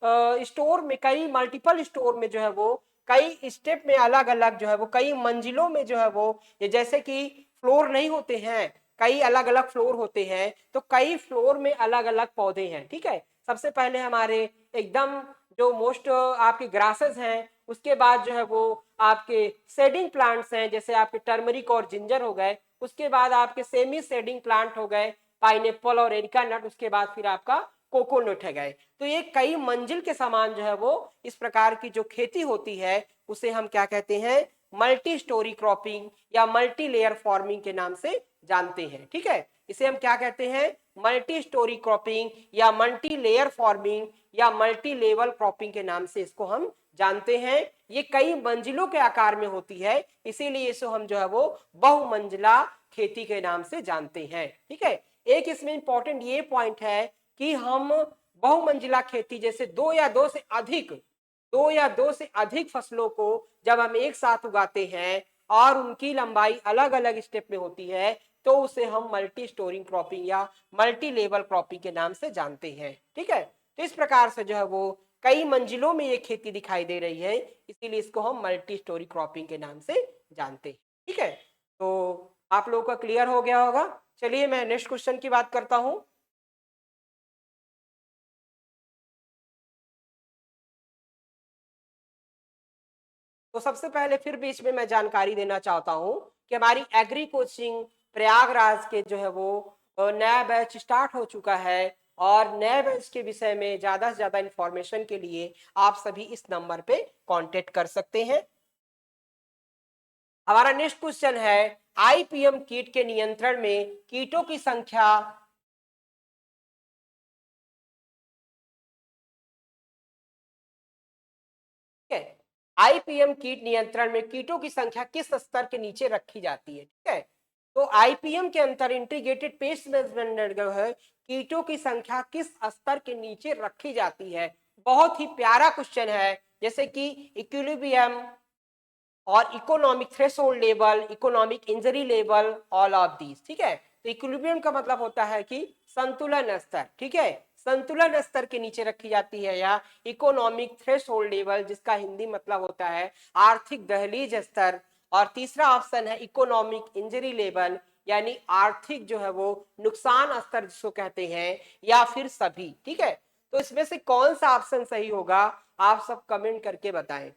स्टोर में, कई मल्टीपल स्टोर में जो है वो कई स्टेप में अलग अलग जो है वो कई मंजिलों में जो है वो, ये जैसे कि फ्लोर नहीं होते हैं, कई अलग अलग फ्लोर होते हैं, तो कई फ्लोर में अलग अलग पौधे हैं, ठीक है। सबसे पहले हमारे एकदम जो मोस्ट आपके ग्रासेस हैं, उसके बाद जो है वो आपके शेडिंग प्लांट्स हैं, जैसे आपके टर्मरिक और जिंजर हो गए, उसके बाद आपके सेमी शेडिंग प्लांट हो गए, पाइनएप्पल और एरिका नट, उसके बाद फिर आपका कोकोनट है गए। तो ये कई मंजिल के समान जो है वो इस प्रकार की जो खेती होती है उसे हम क्या कहते हैं, मल्टी स्टोरी क्रॉपिंग या मल्टी लेयर फार्मिंग के नाम से जानते हैं, ठीक है। इसे हम क्या कहते हैं, मल्टी स्टोरी क्रॉपिंग या मल्टी लेयर फार्मिंग या मल्टी लेवल क्रॉपिंग के नाम से इसको हम जानते हैं। ये कई मंजिलों के आकार में होती है, इसीलिए इसे हम जो है वो बहुमंजिला खेती के नाम से जानते हैं, ठीक है। एक इसमें इंपॉर्टेंट ये पॉइंट है कि हम बहुमंजिला खेती जैसे दो या दो से अधिक फसलों को जब हम एक साथ उगाते हैं और उनकी लंबाई अलग अलग स्टेप में होती है, तो उसे हम मल्टी स्टोरिंग क्रॉपिंग या मल्टी लेवल क्रॉपिंग के नाम से जानते हैं, ठीक है। तो इस प्रकार से जो है वो कई मंजिलों में ये खेती दिखाई दे रही है, इसीलिए इसको हम मल्टी स्टोरी क्रॉपिंग के नाम से जानते हैं, ठीक है। तो आप लोगों का क्लियर हो गया होगा। चलिए मैं नेक्स्ट क्वेश्चन की बात करता हूं। तो सबसे पहले फिर बीच में मैं जानकारी देना चाहता हूं कि हमारी एग्री कोचिंग प्रयागराज के जो है वो नया बैच स्टार्ट हो चुका है, और नए बैच के विषय में ज्यादा से ज्यादा इंफॉर्मेशन के लिए आप सभी इस नंबर पे कांटेक्ट कर सकते हैं। हमारा नेक्स्ट क्वेश्चन है, आईपीएम कीट के नियंत्रण में कीटों की संख्या, ठीक है, आईपीएम कीट नियंत्रण में कीटों की संख्या किस स्तर के नीचे रखी जाती है, ठीक है। तो आईपीएम के अंतर इंटीग्रेटेड पेस्ट मैनेजमेंट जो है, कीटों की संख्या किस स्तर के नीचे रखी जाती है। बहुत ही प्यारा क्वेश्चन है, जैसे कि इक्विलिब्रियम और economic threshold level, economic injury level, all of these, ठीक है। तो इक्विलिब्रियम का मतलब होता है कि संतुलन स्तर, ठीक है, संतुलन स्तर के नीचे रखी जाती है, या इकोनॉमिक थ्रेशोल्ड लेवल जिसका हिंदी मतलब होता है आर्थिक दहलीज स्तर। और तीसरा ऑप्शन है इकोनॉमिक इंजरी लेवल, यानी आर्थिक जो है वो नुकसान स्तर जिसको कहते हैं, या फिर सभी, ठीक है। तो इसमें से कौन सा ऑप्शन सही होगा, आप सब कमेंट करके बताएं।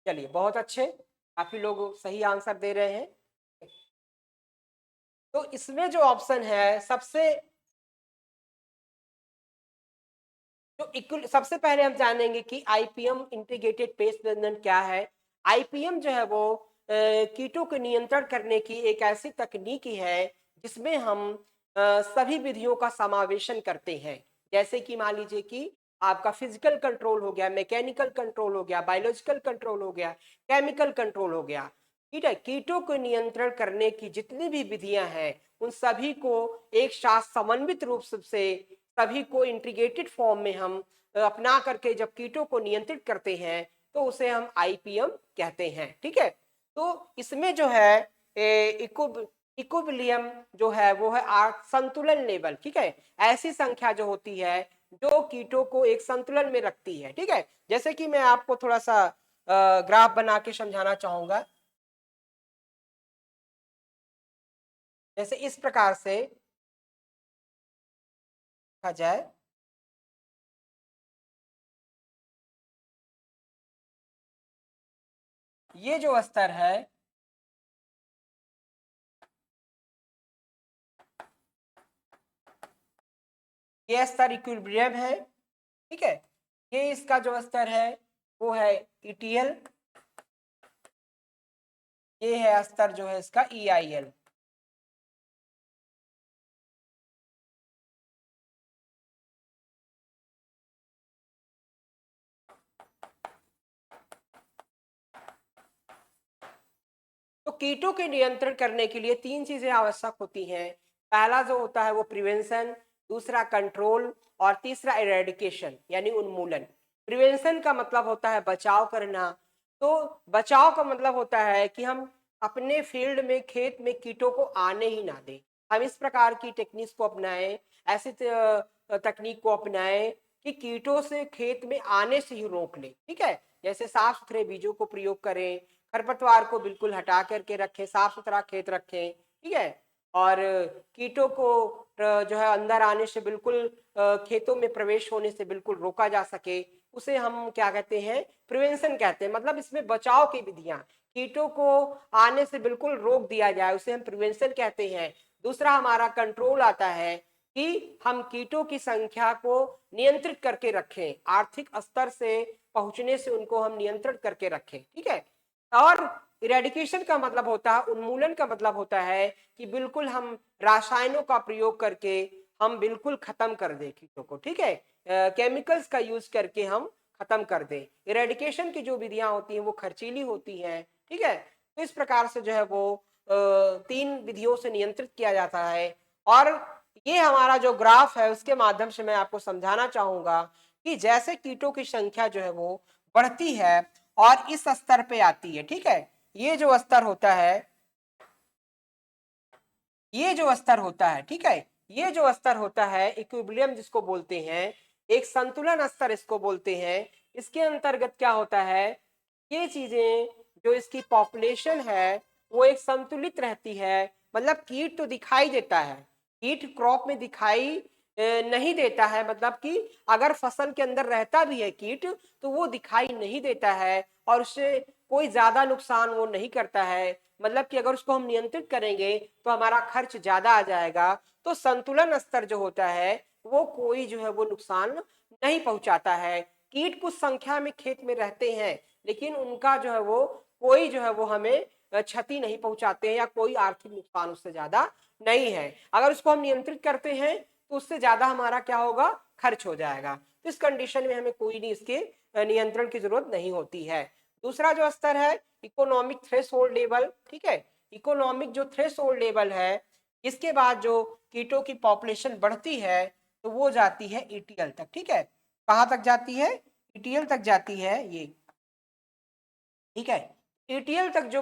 चलिए बहुत अच्छे, काफी लोग सही आंसर दे रहे हैं। तो इसमें जो ऑप्शन है सबसे जो इक्वल, सबसे पहले हम जानेंगे कि आईपीएम इंटीग्रेटेड पेस्ट मैनेजमेंट क्या है। आईपीएम जो है वो कीटों को नियंत्रण करने की एक ऐसी तकनीकी है जिसमें हम सभी विधियों का समावेशन करते हैं। जैसे कि मान लीजिए कि आपका फिजिकल कंट्रोल हो गया, मैकेनिकल कंट्रोल हो गया, बायोलॉजिकल कंट्रोल हो गया, केमिकल कंट्रोल हो गया, ठीक है। कीटों को नियंत्रण करने की जितनी भी विधियां हैं उन सभी को एक साथ समन्वित रूप से सभी को इंटीग्रेटेड फॉर्म में हम अपना करके जब कीटों को नियंत्रित करते हैं तो उसे हम आईपीएम कहते हैं, ठीक है। तो इसमें जो है इक्विलिब्रियम जो है वो है संतुलन लेवल, ठीक है। ऐसी संख्या जो होती है जो कीटों को एक संतुलन में रखती है, ठीक है। जैसे कि मैं आपको थोड़ा सा ग्राफ बना के समझाना चाहूंगा। जैसे इस प्रकार से देखा जाए, ये जो स्तर है, ये स्तर इक्विलिब्रियम है, ठीक है। ये इसका जो स्तर है वो है ईटीएल, ये है स्तर जो है इसका ईआईएल। तो कीटों के नियंत्रण करने के लिए तीन चीजें आवश्यक होती हैं। पहला जो होता है वो प्रिवेंशन, दूसरा कंट्रोल, और तीसरा इरेडिकेशन यानी उन्मूलन। प्रिवेंशन का मतलब होता है बचाव करना। तो बचाव का मतलब होता है कि हम अपने फील्ड में, खेत में कीटों को आने ही ना दें, हम इस प्रकार की टेक्निक्स को अपनाएं, ऐसी तकनीक को अपनाएं कि कीटों से खेत में आने से ही रोक लें। ठीक है, जैसे साफ सुथरे बीजों को प्रयोग करें, खरपतवार को बिल्कुल हटा करके रखें, साफ सुथरा खेत रखें। ठीक है, और कीटों को जो है अंदर आने से बिल्कुल, खेतों में प्रवेश होने से बिल्कुल रोका जा सके, उसे हम क्या कहते हैं, प्रिवेंशन कहते हैं। मतलब इसमें बचाव की विधियां, कीटों को आने से बिल्कुल रोक दिया जाए, उसे हम प्रिवेंशन कहते हैं। दूसरा हमारा कंट्रोल आता है कि हम कीटों की संख्या को नियंत्रित करके रखें, आर्थिक स्तर से पहुंचने से उनको हम नियंत्रित करके रखें। ठीक है, और इरेडिकेशन का मतलब होता है, उन्मूलन का मतलब होता है कि बिल्कुल हम रासायनों का प्रयोग करके हम बिल्कुल खत्म कर दें कीटों को। ठीक है, केमिकल्स का यूज करके हम खत्म कर दें। इरेडिकेशन की जो विधियां होती हैं वो खर्चीली होती हैं। ठीक है, तो इस प्रकार से जो है वो 3 विधियों से नियंत्रित किया जाता है। और ये हमारा जो ग्राफ है उसके माध्यम से मैं आपको समझाना चाहूंगा कि जैसे कीटों की संख्या जो है वो बढ़ती है और इस स्तर पे आती है। ठीक है, ये जो स्तर होता है, ये जो स्तर होता है, ठीक है, ये जो स्तर होता है इक्विलिब्रियम जिसको बोलते हैं, एक संतुलन स्तर इसको बोलते हैं। इसके अंतर्गत क्या होता है, ये चीजें जो इसकी पॉपुलेशन है वो एक संतुलित रहती है। मतलब कीट तो दिखाई देता है, कीट क्रॉप में दिखाई नहीं देता है, मतलब कि अगर फसल के अंदर रहता भी है कीट तो वो दिखाई नहीं देता है और उससे कोई ज्यादा नुकसान वो नहीं करता है। मतलब कि अगर उसको हम नियंत्रित करेंगे तो हमारा खर्च ज्यादा आ जाएगा। तो संतुलन स्तर जो होता है वो कोई जो है वो नुकसान नहीं पहुंचाता है। कीट कुछ संख्या में खेत में रहते हैं लेकिन उनका जो है वो कोई जो है वो हमें क्षति नहीं पहुंचाते हैं या कोई आर्थिक नुकसान उससे ज्यादा नहीं है। अगर उसको हम नियंत्रित करते हैं तो उससे ज्यादा हमारा क्या होगा, खर्च हो जाएगा। तो इस कंडीशन में हमें कोई नहीं इसके नियंत्रण की जरूरत नहीं होती है। दूसरा जो स्तर है इकोनॉमिक थ्रेशोल्ड लेवल। ठीक है, इकोनॉमिक जो थ्रेशोल्ड लेवल है, इसके बाद जो कीटों की पॉपुलेशन बढ़ती है तो वो जाती है ईटीएल तक। ठीक है, कहाँ तक जाती है, ईटीएल तक जाती है ये। ठीक है, ईटीएल तक जो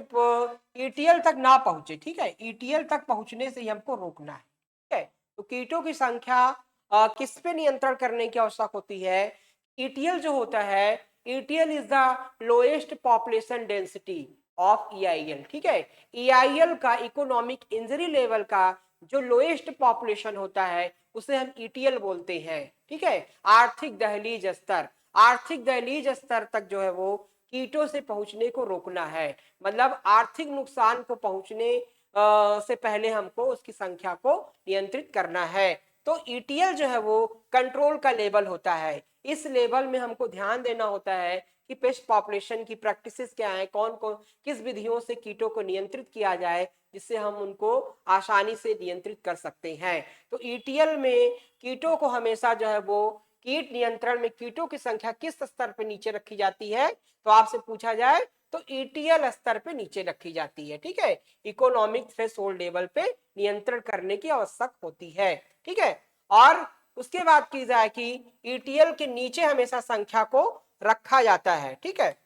ईटीएल तक ना पहुंचे, ठीक है, ईटीएल तक पहुंचने से ही हमको रोकना है। ठीक है, तो कीटों की संख्या किस पे नियंत्रण करने की आवश्यक होती है, ईटीएल जो होता है, ETL is the lowest population density of EIL. ठीक है, ईआईएल का इकोनॉमिक इंजरी लेवल का जो लोएस्ट पॉपुलेशन होता है उसे हम ईटीएल बोलते हैं। ठीक है, आर्थिक दहलीज स्तर, आर्थिक दहलीज स्तर तक जो है वो कीटों से पहुंचने को रोकना है। मतलब आर्थिक नुकसान को पहुंचने से पहले हमको उसकी संख्या को नियंत्रित करना है। तो ईटीएल जो है वो कंट्रोल का लेवल होता है। इस लेवल में हमको ध्यान देना होता है कि पेस्ट पॉपुलेशन की प्रैक्टिसेस क्या है, कौन कौन किस विधियों से कीटों को नियंत्रित किया जाए जिससे हम उनको आसानी से नियंत्रित कर सकते हैं। तो ईटीएल में कीटों को हमेशा जो है वो कीट नियंत्रण में कीटों की संख्या किस स्तर पर नीचे रखी जाती है, तो आपसे पूछा जाए तो ईटीएल स्तर पे नीचे रखी जाती है। ठीक है, इकोनॉमिक थ्रेशोल्ड लेवल पे नियंत्रण करने की आवश्यक होती है। ठीक है, और उसके बाद की जाए कि ईटीएल के नीचे हमेशा संख्या को रखा जाता है। ठीक है,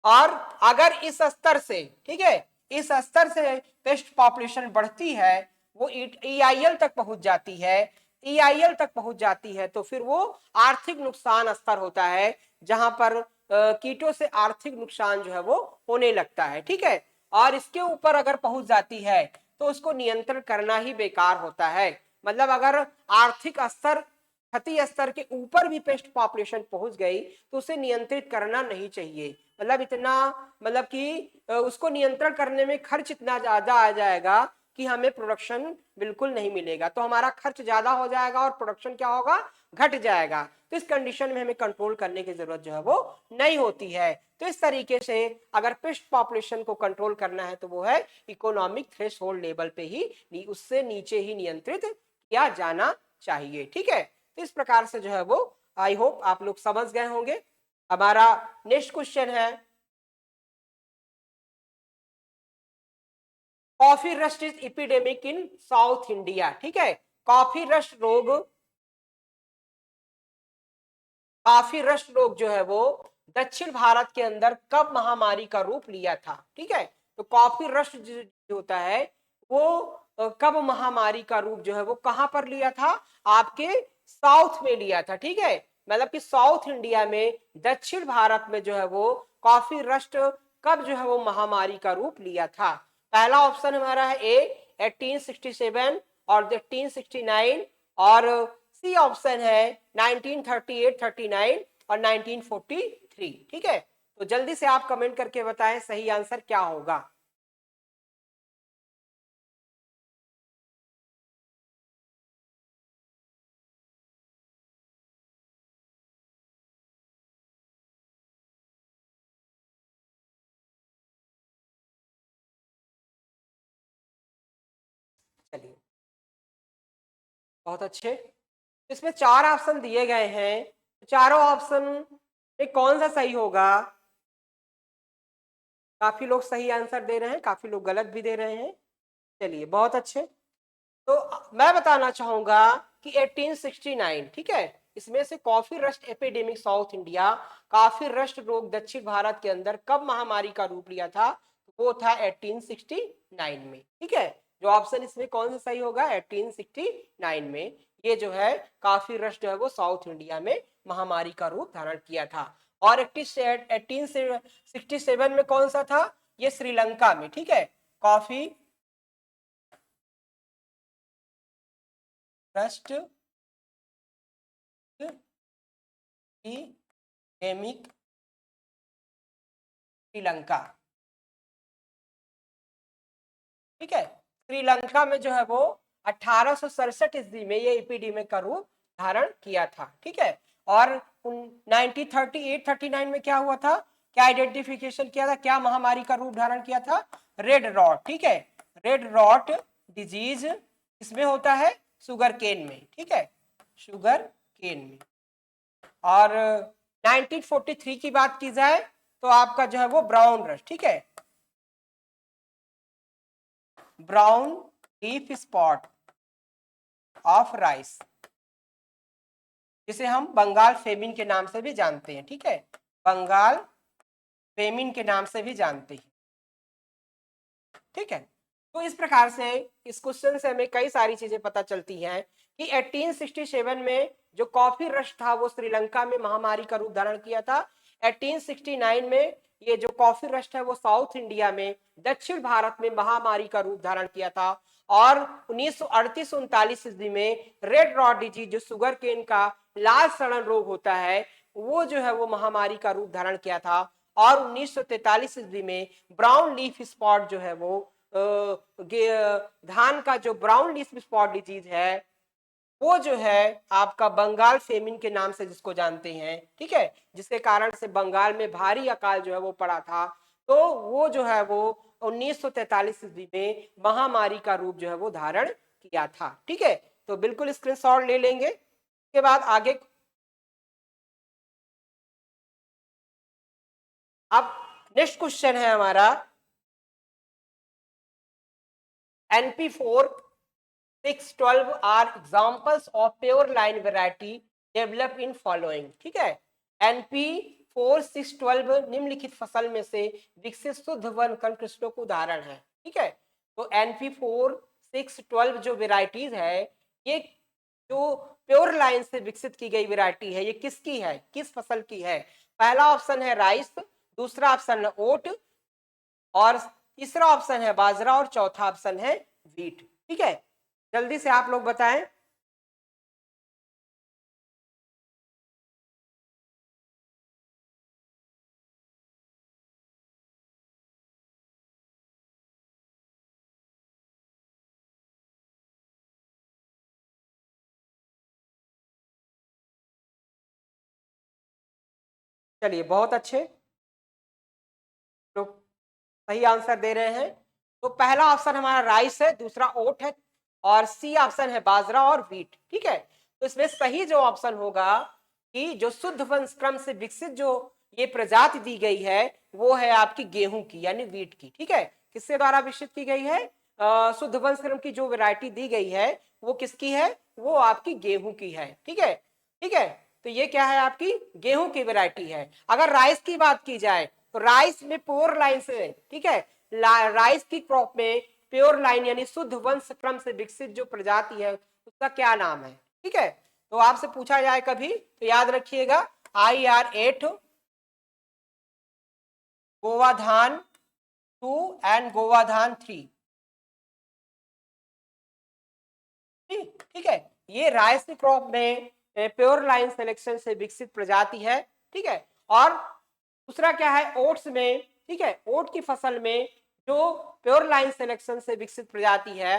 और अगर इस स्तर से, ठीक है, इस स्तर से पेस्ट पॉपुलेशन बढ़ती है, वो ईआईएल तक पहुंच जाती है, ईआईएल तक पहुंच जाती है तो फिर वो आर्थिक नुकसान स्तर होता है जहां पर कीटों से आर्थिक नुकसान जो है वो होने लगता है। ठीक है, और इसके ऊपर अगर पहुंच जाती है तो उसको नियंत्रण करना ही बेकार होता है। मतलब अगर आर्थिक स्तर, क्षति स्तर के ऊपर भी पेस्ट पॉपुलेशन पहुंच गई तो उसे नियंत्रित करना नहीं चाहिए। मतलब इतना, मतलब कि उसको नियंत्रण करने में खर्च इतना ज्यादा आ जाएगा कि हमें प्रोडक्शन बिल्कुल नहीं मिलेगा। तो हमारा खर्च ज्यादा हो जाएगा और प्रोडक्शन क्या होगा, घट जाएगा। तो इस कंडीशन में हमें कंट्रोल करने की जरूरत जो है वो नहीं होती है। तो इस तरीके से अगर पेस्ट पॉपुलेशन को कंट्रोल करना है तो वो है इकोनॉमिक थ्रेशोल्ड लेवल पे ही, उससे नीचे ही नियंत्रित किया जाना चाहिए। ठीक है, तो इस प्रकार से जो है वो आई होप आप लोग समझ गए होंगे। हमारा नेक्स्ट क्वेश्चन है, coffee rust is epidemic in south India. ठीक है, कॉफी रस्ट रोग, कॉफी रस्ट रोग जो है वो दक्षिण भारत के अंदर कब महामारी का रूप लिया था। ठीक है, तो कॉफी रस्ट जो होता है वो कब महामारी का रूप जो है वो कहां पर लिया था, आपके साउथ में लिया था, ठीक है। मतलब कि साउथ इंडिया में, दक्षिण भारत में जो है वो कॉफी रस्ट कब जो है वो महामारी का रूप लिया था। पहला ऑप्शन हमारा है ए 1867 और 1869, और सी ऑप्शन है 1938, 39 और 1943, ठीक है। तो जल्दी से आप कमेंट करके बताएं सही आंसर क्या होगा। चलिए, बहुत अच्छे। इसमें चार ऑप्शन दिए गए हैं, चारों ऑप्शन में कौन सा सही होगा। काफी लोग सही आंसर दे रहे हैं, काफी लोग गलत भी दे रहे हैं। चलिए, बहुत अच्छे। तो मैं बताना चाहूंगा कि 1869, ठीक है, इसमें से coffee rust epidemic south India, coffee rust रोग दक्षिण भारत के अंदर कब महामारी का रूप लिया था, वो था 1869 में, ठीक है। जो ऑप्शन इसमें कौन सा सही होगा, 1869 में ये जो है कॉफी रस्ट जो है वो साउथ इंडिया में महामारी का रूप धारण किया था। और 1867 में कौन सा था, ये श्रीलंका में, ठीक है, कॉफी रस्ट एपिडेमिक श्रीलंका, ठीक है। श्रीलंका में जो है वो 1867 ईस्वी में ये एपिडेमिक का रूप धारण किया था, ठीक है। और 1938-39 में क्या हुआ था, क्या आइडेंटिफिकेशन किया था, क्या महामारी का रूप धारण किया था, रेड रॉट, ठीक है। रेड रॉट डिजीज इसमें होता है शुगर केन में, ठीक है, शुगर केन में। और 1943 की बात की जाए तो आपका जो है वो ब्राउन रस्ट, ठीक है, brown leaf spot of rice, जिसे हम बंगाल फेमिन के नाम से भी जानते हैं, ठीक है, बंगाल फेमिन के नाम से भी जानते हैं, ठीक है। तो इस प्रकार से इस क्वेश्चन से हमें कई सारी चीजें पता चलती हैं कि 1867 में जो कॉफी रश था वो श्रीलंका में महामारी का रूप धारण किया था। 1869 में ये जो कॉफी रश है वो साउथ इंडिया में, दक्षिण भारत में महामारी का रूप धारण किया था। और 1938-39 ईस्वी में रेड रॉट डिजीज, जो शुगर केन का लाल सड़न रोग होता है, वो जो है वो महामारी का रूप धारण किया था। और 1943 ईस्वी में ब्राउन लीफ स्पॉट जो है वो धान का जो ब्राउन लीफ स्पॉट डिजीज है वो जो है आपका बंगाल फेमिन के नाम से जिसको जानते हैं, ठीक है, जिसके कारण से बंगाल में भारी अकाल जो है वो पड़ा था। तो वो जो है वो 1943 ईस्वी में महामारी का रूप जो है वो धारण किया था, ठीक है। तो बिल्कुल स्क्रीनशॉट ले लेंगे। उसके बाद आगे अब नेक्स्ट क्वेश्चन है हमारा, NP4 612 are examples of pure line variety developed in following, ठीक है। NP4 612 निम्नलिखित फसल में से विकसित शुद्ध वर्ण कर्ण कृष्णों को उदाहरण है, ठीक है। तो NP4 612 जो वेराइटीज है, ये जो प्योर लाइन से विकसित की गई वेराइटी है, ये किसकी है, किस फसल की है। पहला ऑप्शन है राइस, दूसरा ऑप्शन है ओट, और तीसरा ऑप्शन है बाजरा, और चौथा ऑप्शन है व्हीट, ठीक है। जल्दी से आप लोग बताएं। चलिए, बहुत अच्छे, तो सही आंसर दे रहे हैं। तो पहला ऑप्शन हमारा राइस है, दूसरा ओट है, और सी ऑप्शन है बाजरा और व्हीट, ठीक है। तो इसमें सही जो ऑप्शन होगा कि जो शुद्ध वंश क्रम से विकसित जो ये प्रजाति दी गई है वो है आपकी गेहूं की, यानी व्हीट की, ठीक है। किसके द्वारा विकसित की गई है, शुद्ध वंश क्रम की जो वैरायटी दी गई है वो किसकी है, वो आपकी गेहूं की है, ठीक है, ठीक है। तो ये क्या है, आपकी गेहूं की वैरायटी है। अगर राइस की बात की जाए तो राइस में पोर लाइन से, ठीक है, राइस की क्रॉप में प्योर लाइन यानी शुद्ध वंश क्रम से विकसित जो प्रजाति है उसका क्या नाम है। ठीक है, तो आपसे पूछा जाए कभी तो याद रखिएगा IR8, गोवाधान 2 एंड गोवाधान 3। ठीक है, ये राइस क्रॉप में प्योर लाइन सिलेक्शन से विकसित प्रजाति है। ठीक है, और दूसरा क्या है ओट्स में। ठीक है, ओट की फसल में जो प्योर लाइन सिलेक्शन से विकसित प्रजाति है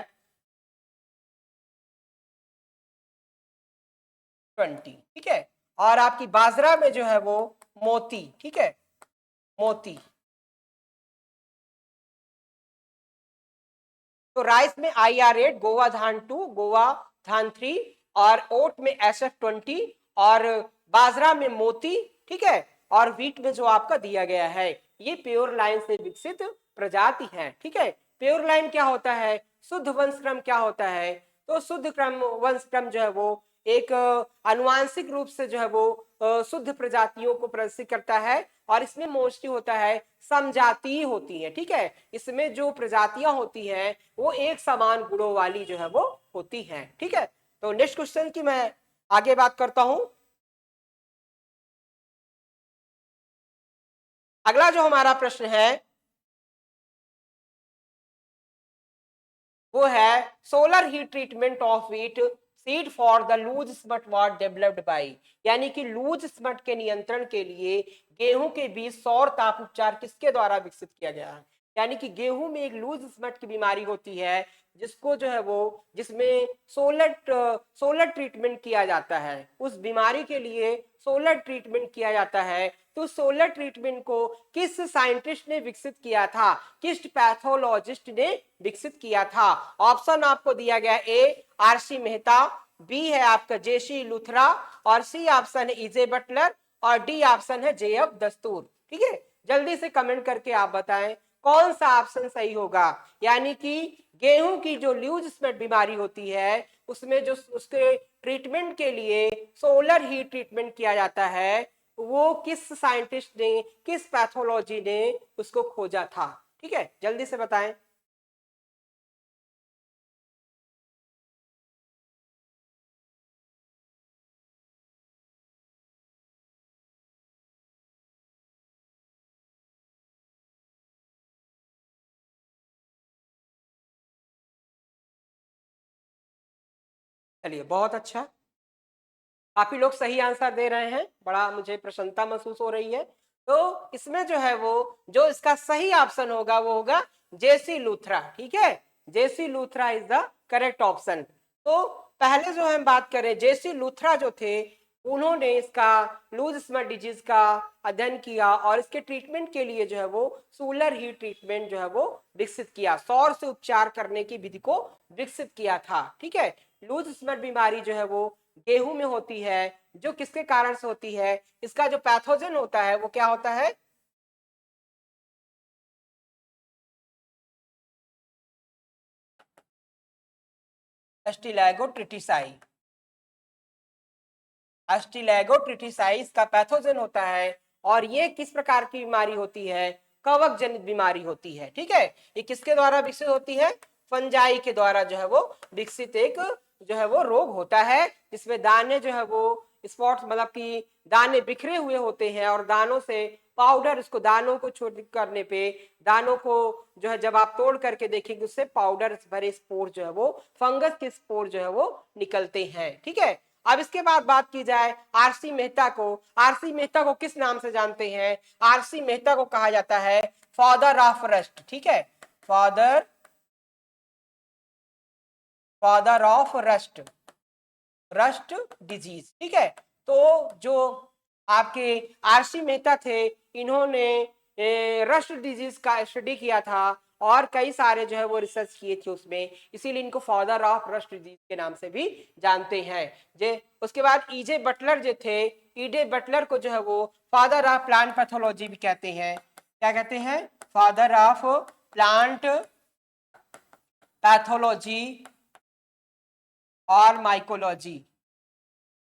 20। ठीक है, और आपकी बाजरा में जो है वो मोती। ठीक है, मोती। तो राइस में IR8, गोवाधान 2, गोवाधान 3, और ओट में SF20, और बाजरा में मोती। ठीक है, और व्हीट में जो आपका दिया गया है ये प्योर लाइन से विकसित प्रजाति है। ठीक है, प्योर लाइन क्या होता है, शुद्ध वंश क्रम क्या होता है, तो शुद्ध क्रम वंश क्रम जो है वो एक आनुवांशिक रूप से जो है वो शुद्ध प्रजातियों को प्रदर्शित करता है, और इसमें मोस्टली होता है समजातीय होती है। ठीक है, इसमें जो प्रजातियां होती हैं वो एक समान गुणों वाली जो है वो होती हैं। ठीक है, तो नेक्स्ट क्वेश्चन की मैं आगे बात करता हूं। अगला जो हमारा प्रश्न है वो है solar heat treatment of wheat seed for the loose smut was developed by, यानी कि लूज स्मट के नियंत्रण के लिए गेहूं के बीच सौर ताप उपचार किसके द्वारा विकसित किया गया है। यानी कि गेहूं में एक लूज स्मट की बीमारी होती है जिसको जो है वो जिसमें सोलर ट्रीटमेंट किया जाता है, उस बीमारी के लिए सोलर ट्रीटमेंट किया जाता है। तो सोलर ट्रीटमेंट को किस साइंटिस्ट ने विकसित किया था, किस पैथोलॉजिस्ट ने विकसित किया था। ऑप्शन आपको दिया गया ए RC मेहता, बी है आपका JC लूथरा, और सी ऑप्शन है EJ बटलर, और डी ऑप्शन है JF दस्तूर। ठीक है, जल्दी से कमेंट करके आप बताएं कौन सा ऑप्शन सही होगा। यानी कि गेहूं की जो लूज स्पॉट बीमारी होती है उसमें जो उसके ट्रीटमेंट के लिए सोलर हीट ट्रीटमेंट किया जाता है वो किस साइंटिस्ट ने किस पैथोलॉजी ने उसको खोजा था। ठीक है, जल्दी से बताएं। चलिए, बहुत अच्छा, काफी लोग सही आंसर दे रहे हैं, बड़ा मुझे प्रसन्नता महसूस हो रही है। तो इसमें जो है वो जो इसका सही ऑप्शन होगा वो होगा JC लूथरा। ठीक है, JC Luthra is the correct option. तो पहले जो हम बात करें JC लूथरा जो थे उन्होंने इसका लूज स्मट डिजीज का अध्ययन किया और इसके ट्रीटमेंट के लिए जो है वो सोलर हीट ट्रीटमेंट जो है वो विकसित किया, सौर से उपचार करने की विधि को विकसित किया था। ठीक है, लूज स्मट बीमारी जो है वो गेहूं में होती है, जो किसके कारण से होती है, इसका जो पैथोजन होता है वो क्या होता है, एस्टिलैगोट्रिटिसाई। एस्टिलैगोट्रिटिसाई इसका पैथोजन होता है, और ये किस प्रकार की बीमारी होती है, कवक जनित बीमारी होती है। ठीक है, ये किसके द्वारा विकसित होती है, फंजाई के द्वारा जो है वो विकसित एक जो है वो रोग होता है जिसमें दाने जो है वो स्पॉट्स मतलब कि दाने बिखरे हुए होते हैं, और दानों से पाउडर उसको दानों को छोड़ करने पे दानों को जो है जब आप तोड़ करके देखेंगे उससे पाउडर भरे स्पोर जो है वो फंगस के स्पोर जो है वो निकलते हैं। ठीक है, अब इसके बाद बात की जाए RC मेहता को। RC मेहता को किस नाम से जानते हैं, RC मेहता को कहा जाता है फादर ऑफ रस्ट। ठीक है, father father of rust disease. ठीक है, तो जो आपके RC मेहता थे इन्होंने रस्ट डिजीज का स्टडी किया था और कई सारे जो है वो रिसर्च किए थे उसमें, इसीलिए इनको फादर ऑफ रस्ट डिजीज के नाम से भी जानते हैं। जे उसके बाद EJ बटलर जो थे, EJ बटलर को जो है वो फादर ऑफ प्लांट पैथोलॉजी भी कहते हैं। क्या कहते हैं, फादर ऑफ प्लांट पैथोलॉजी और माइकोलॉजी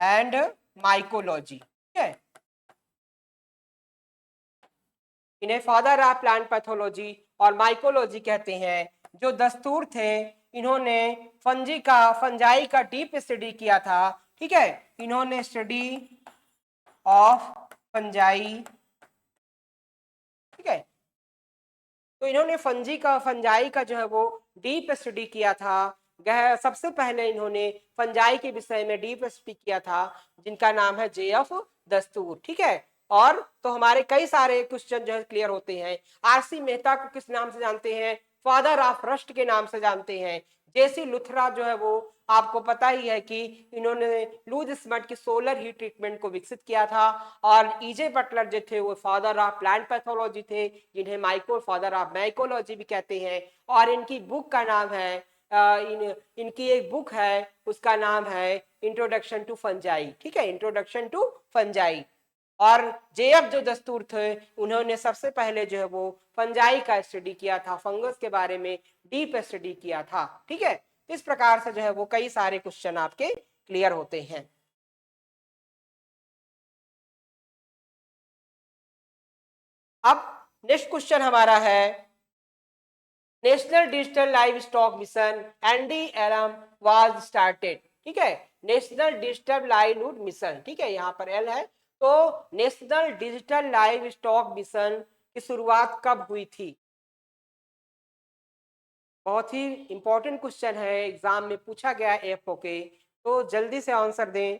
एंड माइकोलॉजी। ठीक है, इन्हें फादर ऑफ प्लांट पैथोलॉजी और माइकोलॉजी कहते हैं। जो दस्तूर थे इन्होंने फंजाई का डीप स्टडी किया था। ठीक है, इन्होंने स्टडी ऑफ फंजाई, ठीक है, तो इन्होंने फंजाई का जो है वो डीप स्टडी किया था। सबसे पहले इन्होंने फंजाई के विषय में डीप स्टडी किया था, जिनका नाम है जेएफ दस्तूर। ठीक है, और तो हमारे कई सारे क्वेश्चन जो है क्लियर होते हैं। आरसी मेहता को किस नाम से जानते हैं? फादर ऑफ रस्ट के नाम से जानते हैं। जेसी लुथरा जो है वो आपको पता ही है कि इन्होंने लूज स्मट की सोलर हीट ट्रीटमेंट को विकसित किया था। और ईजे बटलर जो थे वो फादर ऑफ प्लांट पैथोलॉजी थे, जिन्हें फादर ऑफ माइकोलॉजी भी कहते हैं। और इनकी बुक का नाम है इनकी एक बुक है, उसका नाम है इंट्रोडक्शन टू फंजाई। ठीक है, इंट्रोडक्शन टू फंजाई। और जेएफ जो दस्तूर थे उन्होंने सबसे पहले जो है वो फंजाई का स्टडी किया था, फंगस के बारे में डीप स्टडी किया था। ठीक है, इस प्रकार से जो है वो कई सारे क्वेश्चन आपके क्लियर होते हैं। अब नेक्स्ट क्वेश्चन हमारा है national digital live stock mission NDLM was started. ठीक है, नेशनल डिजिटल लाइवलीहुड मिशन, ठीक है, यहाँ पर एल है। तो national digital live stock mission की शुरुआत कब हुई थी? बहुत ही इंपॉर्टेंट क्वेश्चन है, एग्जाम में पूछा गया एफ के, तो जल्दी से आंसर दें।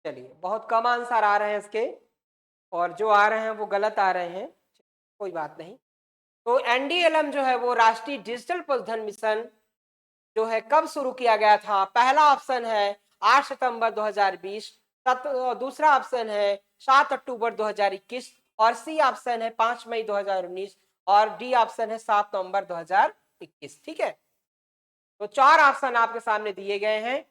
चलिए, बहुत कम आंसर आ रहे हैं इसके, और जो आ रहे हैं वो गलत आ रहे हैं, कोई बात नहीं। तो NDLM जो है वो राष्ट्रीय डिजिटल पशुधन मिशन जो है कब शुरू किया गया था? पहला ऑप्शन है 8 सितंबर 2020, दूसरा ऑप्शन है 7 अक्टूबर 2021, और सी ऑप्शन है 5 मई 2019, और डी ऑप्शन है 7 नवंबर 2021। ठीक है, तो चार ऑप्शन आपके सामने दिए गए हैं।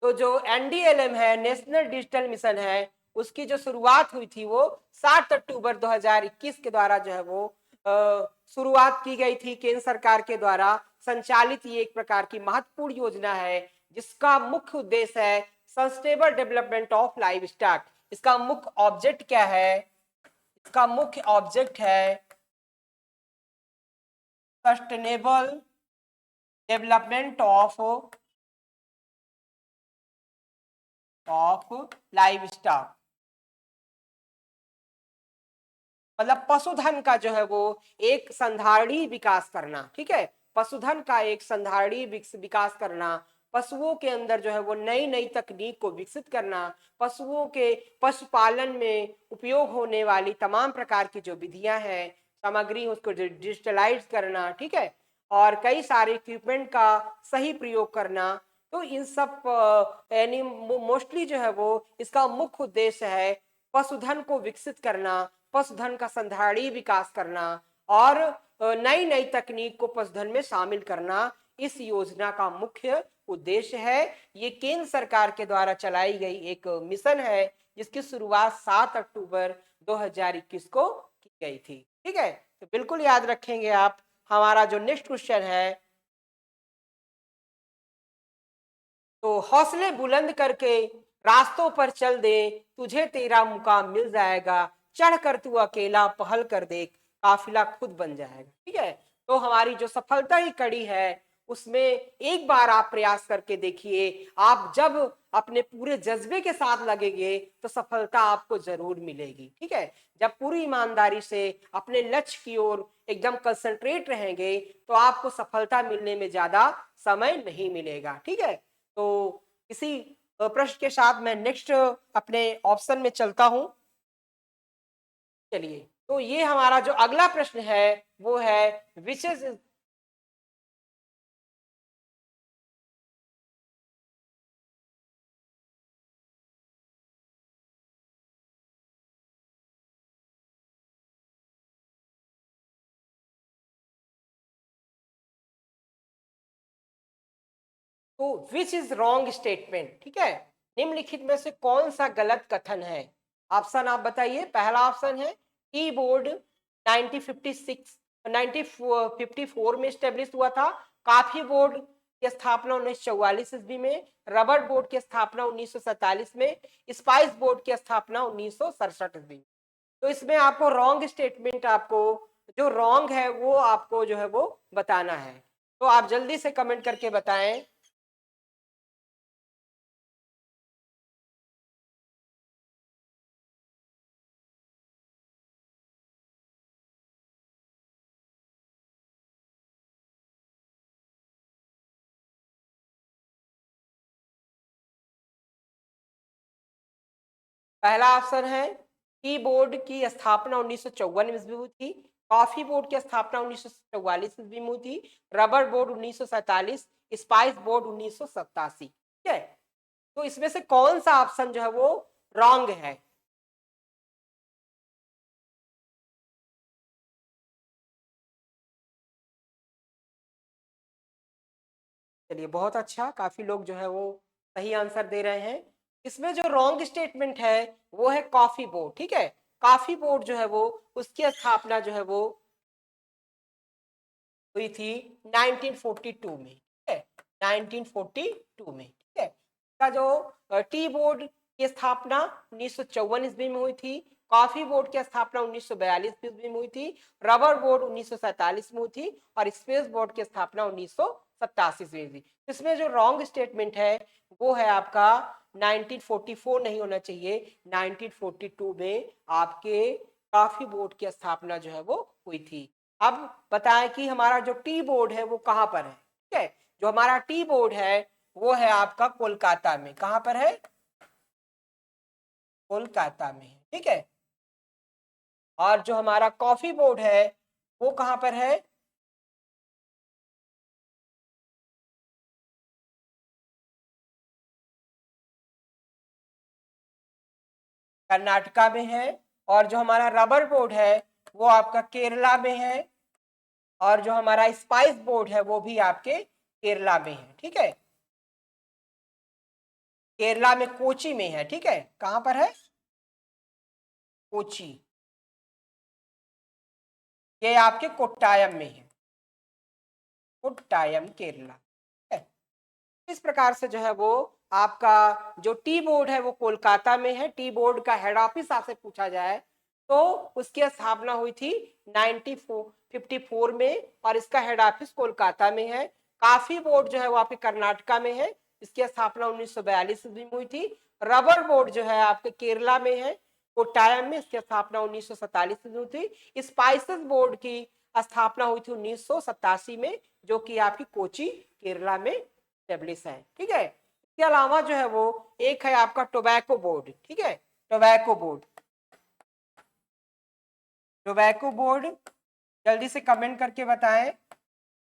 तो जो NDLM है, नेशनल डिजिटल मिशन है, उसकी जो शुरुआत हुई थी वो 7 अक्टूबर 2021 के द्वारा जो है वो शुरुआत की गई थी। केंद्र सरकार के द्वारा संचालित ये एक प्रकार की महत्वपूर्ण योजना है, जिसका मुख्य उद्देश्य है sustainable development of live stock. इसका मुख्य ऑब्जेक्ट क्या है? इसका मुख्य ऑब्जेक्ट है sustainable development of live stock, मतलब पशुधन का जो है वो एक संधारणीय विकास करना। ठीक है, पशुधन का एक संधारणीय विकास करना, पशुओं के अंदर जो है वो नई नई तकनीक को विकसित करना, पशुओं के पशुपालन में उपयोग होने वाली तमाम प्रकार की जो विधियां हैं, सामग्री, उसको डिजिटलाइज करना। ठीक है, और कई सारे इक्विपमेंट का सही प्रयोग करना। तो इन सब यानी मोस्टली जो है वो इसका मुख्य उद्देश्य है पशुधन को विकसित करना, पशुधन का संधारणीय विकास करना, और नई नई तकनीक को पशुधन में शामिल करना इस योजना का मुख्य उद्देश्य है। ये केंद्र सरकार के द्वारा चलाई गई एक मिशन है, जिसकी शुरुआत 7 अक्टूबर 2021 को की गई थी। ठीक है, तो बिल्कुल याद रखेंगे आप। हमारा जो नेक्स्ट क्वेश्चन है, तो हौसले बुलंद करके रास्तों पर चल दे, तुझे तेरा मुकाम मिल जाएगा, चढ़ कर तू अकेला पहल कर देख, काफिला खुद बन जाएगा। ठीक है, तो हमारी जो सफलता की कड़ी है उसमें एक बार आप प्रयास करके देखिए। आप जब अपने पूरे जज्बे के साथ लगेंगे तो सफलता आपको जरूर मिलेगी। ठीक है, जब पूरी ईमानदारी से अपने लक्ष्य की ओर एकदम कंसंट्रेट रहेंगे तो आपको सफलता मिलने में ज्यादा समय नहीं मिलेगा। ठीक है, तो इसी प्रश्न के साथ मैं नेक्स्ट अपने ऑप्शन में चलता हूं। चलिए, तो ये हमारा जो अगला प्रश्न है वो है विच इज तो विच इज रॉन्ग स्टेटमेंट। ठीक है, निम्नलिखित में से कौन सा गलत कथन है? ऑप्शन आप बताइए। पहला ऑप्शन है कीबोर्ड 1956 1954 में स्टेब्लिश हुआ था। काफी बोर्ड की स्थापना 1944 ईस्वी में, रबर बोर्ड की स्थापना 1947 में, स्पाइस बोर्ड की स्थापना 1967 ईस्वी में। तो इसमें आपको रॉन्ग स्टेटमेंट, आपको जो रॉन्ग है वो आपको जो है वो बताना है। तो आप जल्दी से कमेंट करके बताएं। पहला ऑप्शन है कीबोर्ड की स्थापना 1954 ईस्वी में हुई थी, कॉफी बोर्ड की स्थापना 1944 ईस्वी में हुई थी, रबर बोर्ड 1947, स्पाइस बोर्ड 1987। ठीक है, तो इसमें से कौन सा ऑप्शन जो है वो रॉन्ग है? चलिए, बहुत अच्छा, काफी लोग जो है वो सही आंसर दे रहे हैं। इसमें जो रॉन्ग स्टेटमेंट है वो है कॉफी बोर्ड। ठीक है, कॉफी बोर्ड जो है वो उसकी स्थापना जो है वो हुई थी 1942 में। ठीक है, 1942 में। ठीक है, इसका जो टी बोर्ड की स्थापना 1954 ईस्वी में हुई थी, कॉफी बोर्ड की स्थापना 1942 ईस्वी में हुई थी, रबर बोर्ड 1947 में हुई थी, और स्पेस बोर्ड की स्थापना 1987 ईस्वी में हुई। इसमें जो रॉन्ग स्टेटमेंट है वो है आपका 1944 नहीं होना चाहिए, 1942 में आपके कॉफी बोर्ड की स्थापना जो है वो हुई थी। अब बताएं कि हमारा जो टी बोर्ड है वो कहाँ पर है। ठीक है, जो हमारा टी बोर्ड है वो है आपका कोलकाता में। कहाँ पर है? कोलकाता में है। ठीक है, और जो हमारा कॉफी बोर्ड है वो कहाँ पर है? कर्नाटका में है। और जो हमारा रबर बोर्ड है वो आपका केरला में है। और जो हमारा स्पाइस बोर्ड है वो भी आपके केरला में है। ठीक है, केरला में कोची में है। ठीक है, कहाँ पर है? कोची। ये आपके कोट्टायम में है, कोट्टायम केरला। ठीक है, इस प्रकार से जो है वो आपका जो टी बोर्ड है वो कोलकाता में है। टी बोर्ड का हेड ऑफिस आपसे पूछा जाए तो उसकी स्थापना हुई थी 1954 में, और इसका हेड ऑफिस कोलकाता में है। काफी बोर्ड जो है वो आपके कर्नाटका में है, इसकी स्थापना 1942 में हुई थी। रबर बोर्ड जो है आपके केरला में है, कोट्टायम में, इसकी स्थापना 1947 में हुई थी। स्पाइसेस बोर्ड की स्थापना हुई थी 1987 में, जो कि आपकी कोची केरला में स्टेब्लिश है। ठीक है, इसके अलावा जो है वो एक है आपका टोबैको बोर्ड। ठीक है, टोबैको बोर्ड, टोबैको बोर्ड जल्दी से कमेंट करके बताएं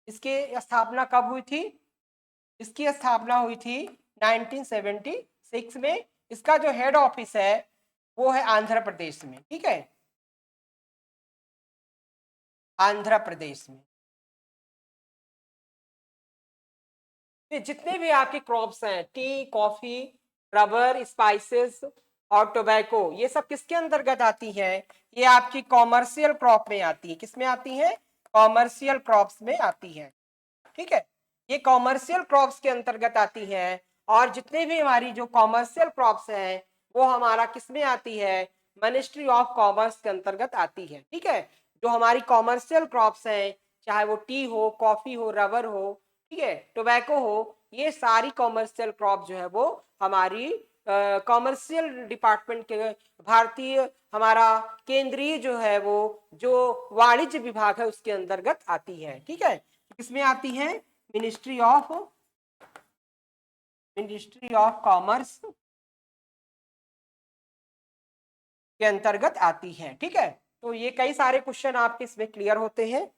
इसकी स्थापना कब हुई थी? इसकी स्थापना हुई थी 1976 में। इसका जो हेड ऑफिस है वो है आंध्र प्रदेश में। ठीक है, आंध्र प्रदेश में। ये जितने भी आपके क्रॉप्स हैं, टी, कॉफी, रबर, स्पाइसेस और टोबैको, ये सब किसके अंतर्गत आती हैं? ये आपकी कॉमर्शियल क्रॉप में आती है। किसमें आती है? कॉमर्शियल क्रॉप्स में आती है। ठीक है, ये कॉमर्शियल क्रॉप्स के अंतर्गत आती है। और जितने भी हमारी जो कॉमर्शियल क्रॉप्स हैं वो हमारा किसमें आती है? मिनिस्ट्री ऑफ कॉमर्स के अंतर्गत आती है। ठीक है, जो हमारी कॉमर्शियल क्रॉप्स हैं, चाहे वो टी हो, कॉफी हो, रबर हो, ठीक है, टोबैको हो, ये सारी कॉमर्शियल क्रॉप जो है वो हमारी कॉमर्शियल डिपार्टमेंट के, भारतीय हमारा केंद्रीय जो है वो जो वाणिज्य विभाग है उसके अंतर्गत आती है। ठीक है, किसमें आती है? Ministry of, ministry of commerce के अंतर्गत आती है। ठीक है, तो ये कई सारे क्वेश्चन आपके इसमें क्लियर होते हैं।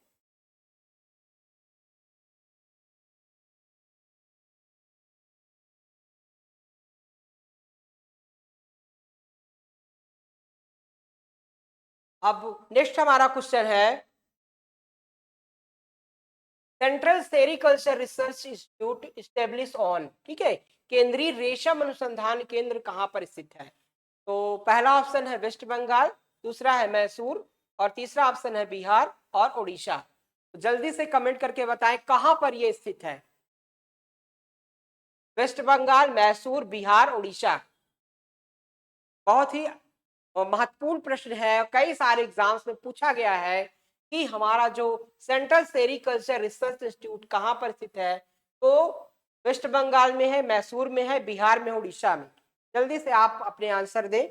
अब नेक्स्ट हमारा क्वेश्चन है central sericulture research institute establish on. ठीक है, केंद्रीय रेशम अनुसंधान केंद्र कहाँ पर स्थित है? तो पहला ऑप्शन है वेस्ट बंगाल, दूसरा है मैसूर, और तीसरा ऑप्शन है बिहार और उड़ीसा। तो जल्दी से कमेंट करके बताएं कहां पर ये स्थित है। वेस्ट बंगाल, मैसूर, बिहार, उड़ीसा। बहुत ही महत्वपूर्ण प्रश्न है, कई सारे एग्जाम्स में पूछा गया है कि हमारा जो सेंट्रल सेरिकल्चर रिसर्च इंस्टीट्यूट कहाँ पर स्थित है। तो वेस्ट बंगाल में है, मैसूर में है, बिहार में, उड़ीसा में। जल्दी से आप अपने आंसर दें।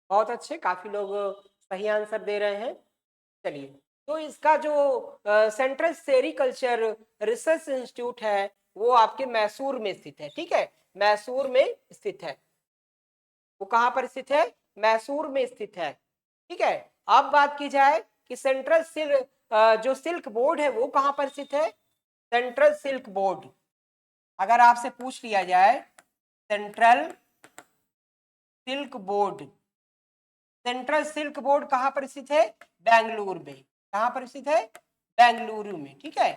बहुत अच्छे, काफी लोग सही आंसर दे रहे हैं। चलिए, तो इसका जो सेंट्रल सेरिकल्चर रिसर्च इंस्टीट्यूट है वो आपके मैसूर में स्थित है। ठीक है, मैसूर में स्थित है। वो कहां पर स्थित है? मैसूर में स्थित है। ठीक है, अब बात की जाए कि सेंट्रल सिल्क जो सिल्क बोर्ड है वो कहां पर स्थित है। सेंट्रल सिल्क बोर्ड, अगर आपसे पूछ लिया जाए central silk board, central silk board कहां पर स्थित है? बेंगलुरु में। कहां पर स्थित है? बेंगलुरु में। ठीक है,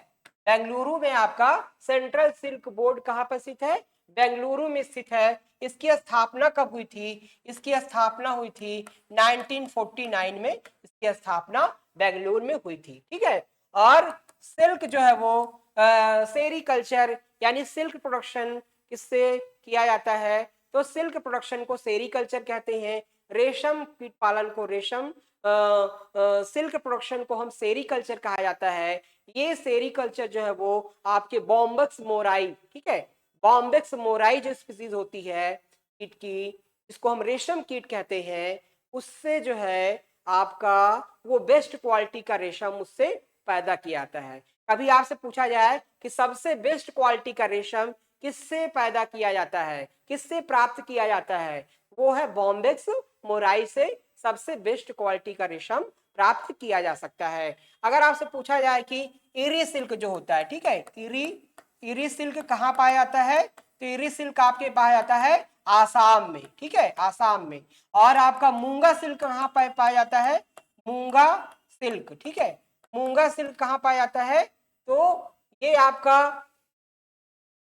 बेंगलुरु में आपका सेंट्रल सिल्क बोर्ड कहां पर स्थित है? बेंगलुरु में स्थित है। इसकी स्थापना कब हुई थी? इसकी स्थापना हुई थी 1949 में। इसकी स्थापना बेंगलुरु में हुई थी। ठीक है, और सिल्क जो है वो सेरीकल्चर यानी सिल्क प्रोडक्शन किससे किया जाता है? तो सिल्क प्रोडक्शन को सेरीकल्चर कहते हैं। रेशम कीट पालन को रेशम सिल्क प्रोडक्शन को हम सेरीकल्चर कहा जाता है। ये सेरीकल्चर जो है वो आपके बॉम्बक्स मोराई, ठीक है, बॉम्बक्स मोराई जो स्पीसीज होती है कीट की, जिसको हम रेशम कीट कहते हैं, उससे जो है आपका वो बेस्ट क्वालिटी का रेशम उससे पैदा किया जाता है। कभी आपसे पूछा जाए कि सबसे बेस्ट क्वालिटी का रेशम किससे पैदा किया जाता है, किससे प्राप्त किया जाता है, वो है बॉम्बेक्स मोराई से सबसे बेस्ट क्वालिटी का रेशम प्राप्त किया जा सकता है। अगर आपसे पूछा जाए कि इरी सिल्क जो होता है, ठीक है, इरी सिल्क कहाँ पाया जाता है? तो इरी सिल्क आपके पाया जाता है आसाम में। ठीक है, आसाम में। और आपका मूंगा सिल्क कहाँ पाया जाता है? मूंगा सिल्क। ठीक है, मूंगा सिल्क कहाँ पाया जाता है? तो ये आपका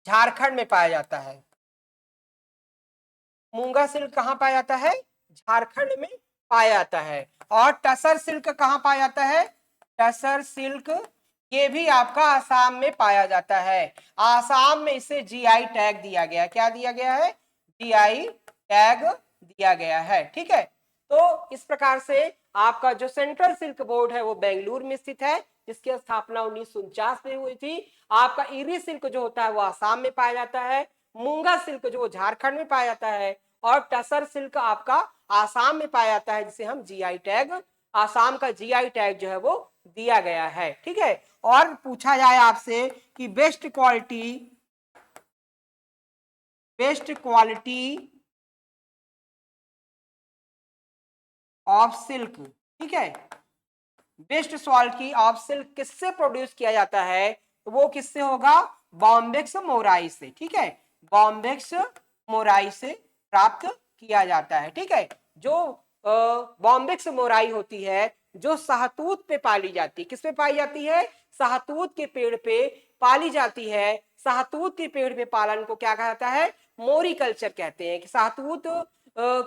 झारखंड में पाया जाता है। मूंगा सिल्क कहाँ पाया जाता है? झारखंड में पाया जाता है। और टसर सिल्क कहाँ पाया जाता है? टसर सिल्क ये भी आपका आसाम में पाया जाता है। आसाम में इसे जीआई टैग दिया गया। क्या दिया गया है? जीआई टैग दिया गया है। ठीक है, तो इस प्रकार से आपका जो सेंट्रल सिल्क बोर्ड है वो बेंगलुरु में स्थित है, जिसकी स्थापना 1949 में हुई थी। आपका इरी सिल्क जो होता है वो आसाम में पाया जाता है। मूंगा सिल्क जो झारखंड में पाया जाता है। और टसर सिल्क आपका आसाम में पाया जाता है, जिसे हम जीआई टैग, आसाम का जीआई टैग जो है वो दिया गया है। ठीक है, और पूछा जाए आपसे कि बेस्ट क्वालिटी ऑफ सिल्क, ठीक है, बेस्ट क्वालिटी ऑफ सिल्क किससे प्रोड्यूस किया जाता है? तो वो किससे होगा? बॉम्बेक्स मोराई से। ठीक है, बॉम्बेक्स मोराई से प्राप्त किया जाता है। ठीक है, जो बॉम्बेक्स मोराई होती है जो शाहतूत पे पाली जाती है। किस पे पाई जाती है? शाहतूत के पेड़ पे पाली जाती है। शाहतूत के पेड़ पे पालन को क्या कहा जाता है? मोरिकल्चर कहते हैं। कि शाहतूत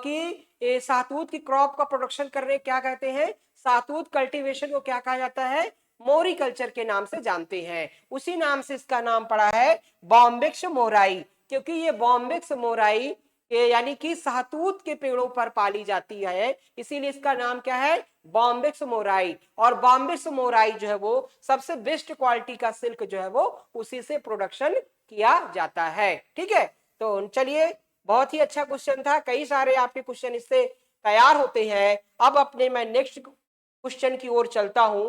की शाहतूत की क्रॉप का प्रोडक्शन करने क्या कहते हैं? शाहतूत कल्टीवेशन को क्या कहा जाता है? मोरिकल्चर के नाम से जानते हैं। उसी नाम से इसका नाम पड़ा है बॉम्बेक्स मोराई, क्योंकि ये बॉम्बेक्स मोराई यानी कि शाहतूत के पेड़ों पर पाली जाती है, इसीलिए इसका नाम क्या है? Bombyx mori. और बॉम्बेक्स मोराई जो है वो सबसे बेस्ट क्वालिटी का सिल्क जो है वो उसी से प्रोडक्शन किया जाता है। ठीक है, तो चलिए, बहुत ही अच्छा क्वेश्चन था, कई सारे आपके क्वेश्चन इससे तैयार होते हैं। अब अपने मैं नेक्स्ट क्वेश्चन की ओर चलता हूं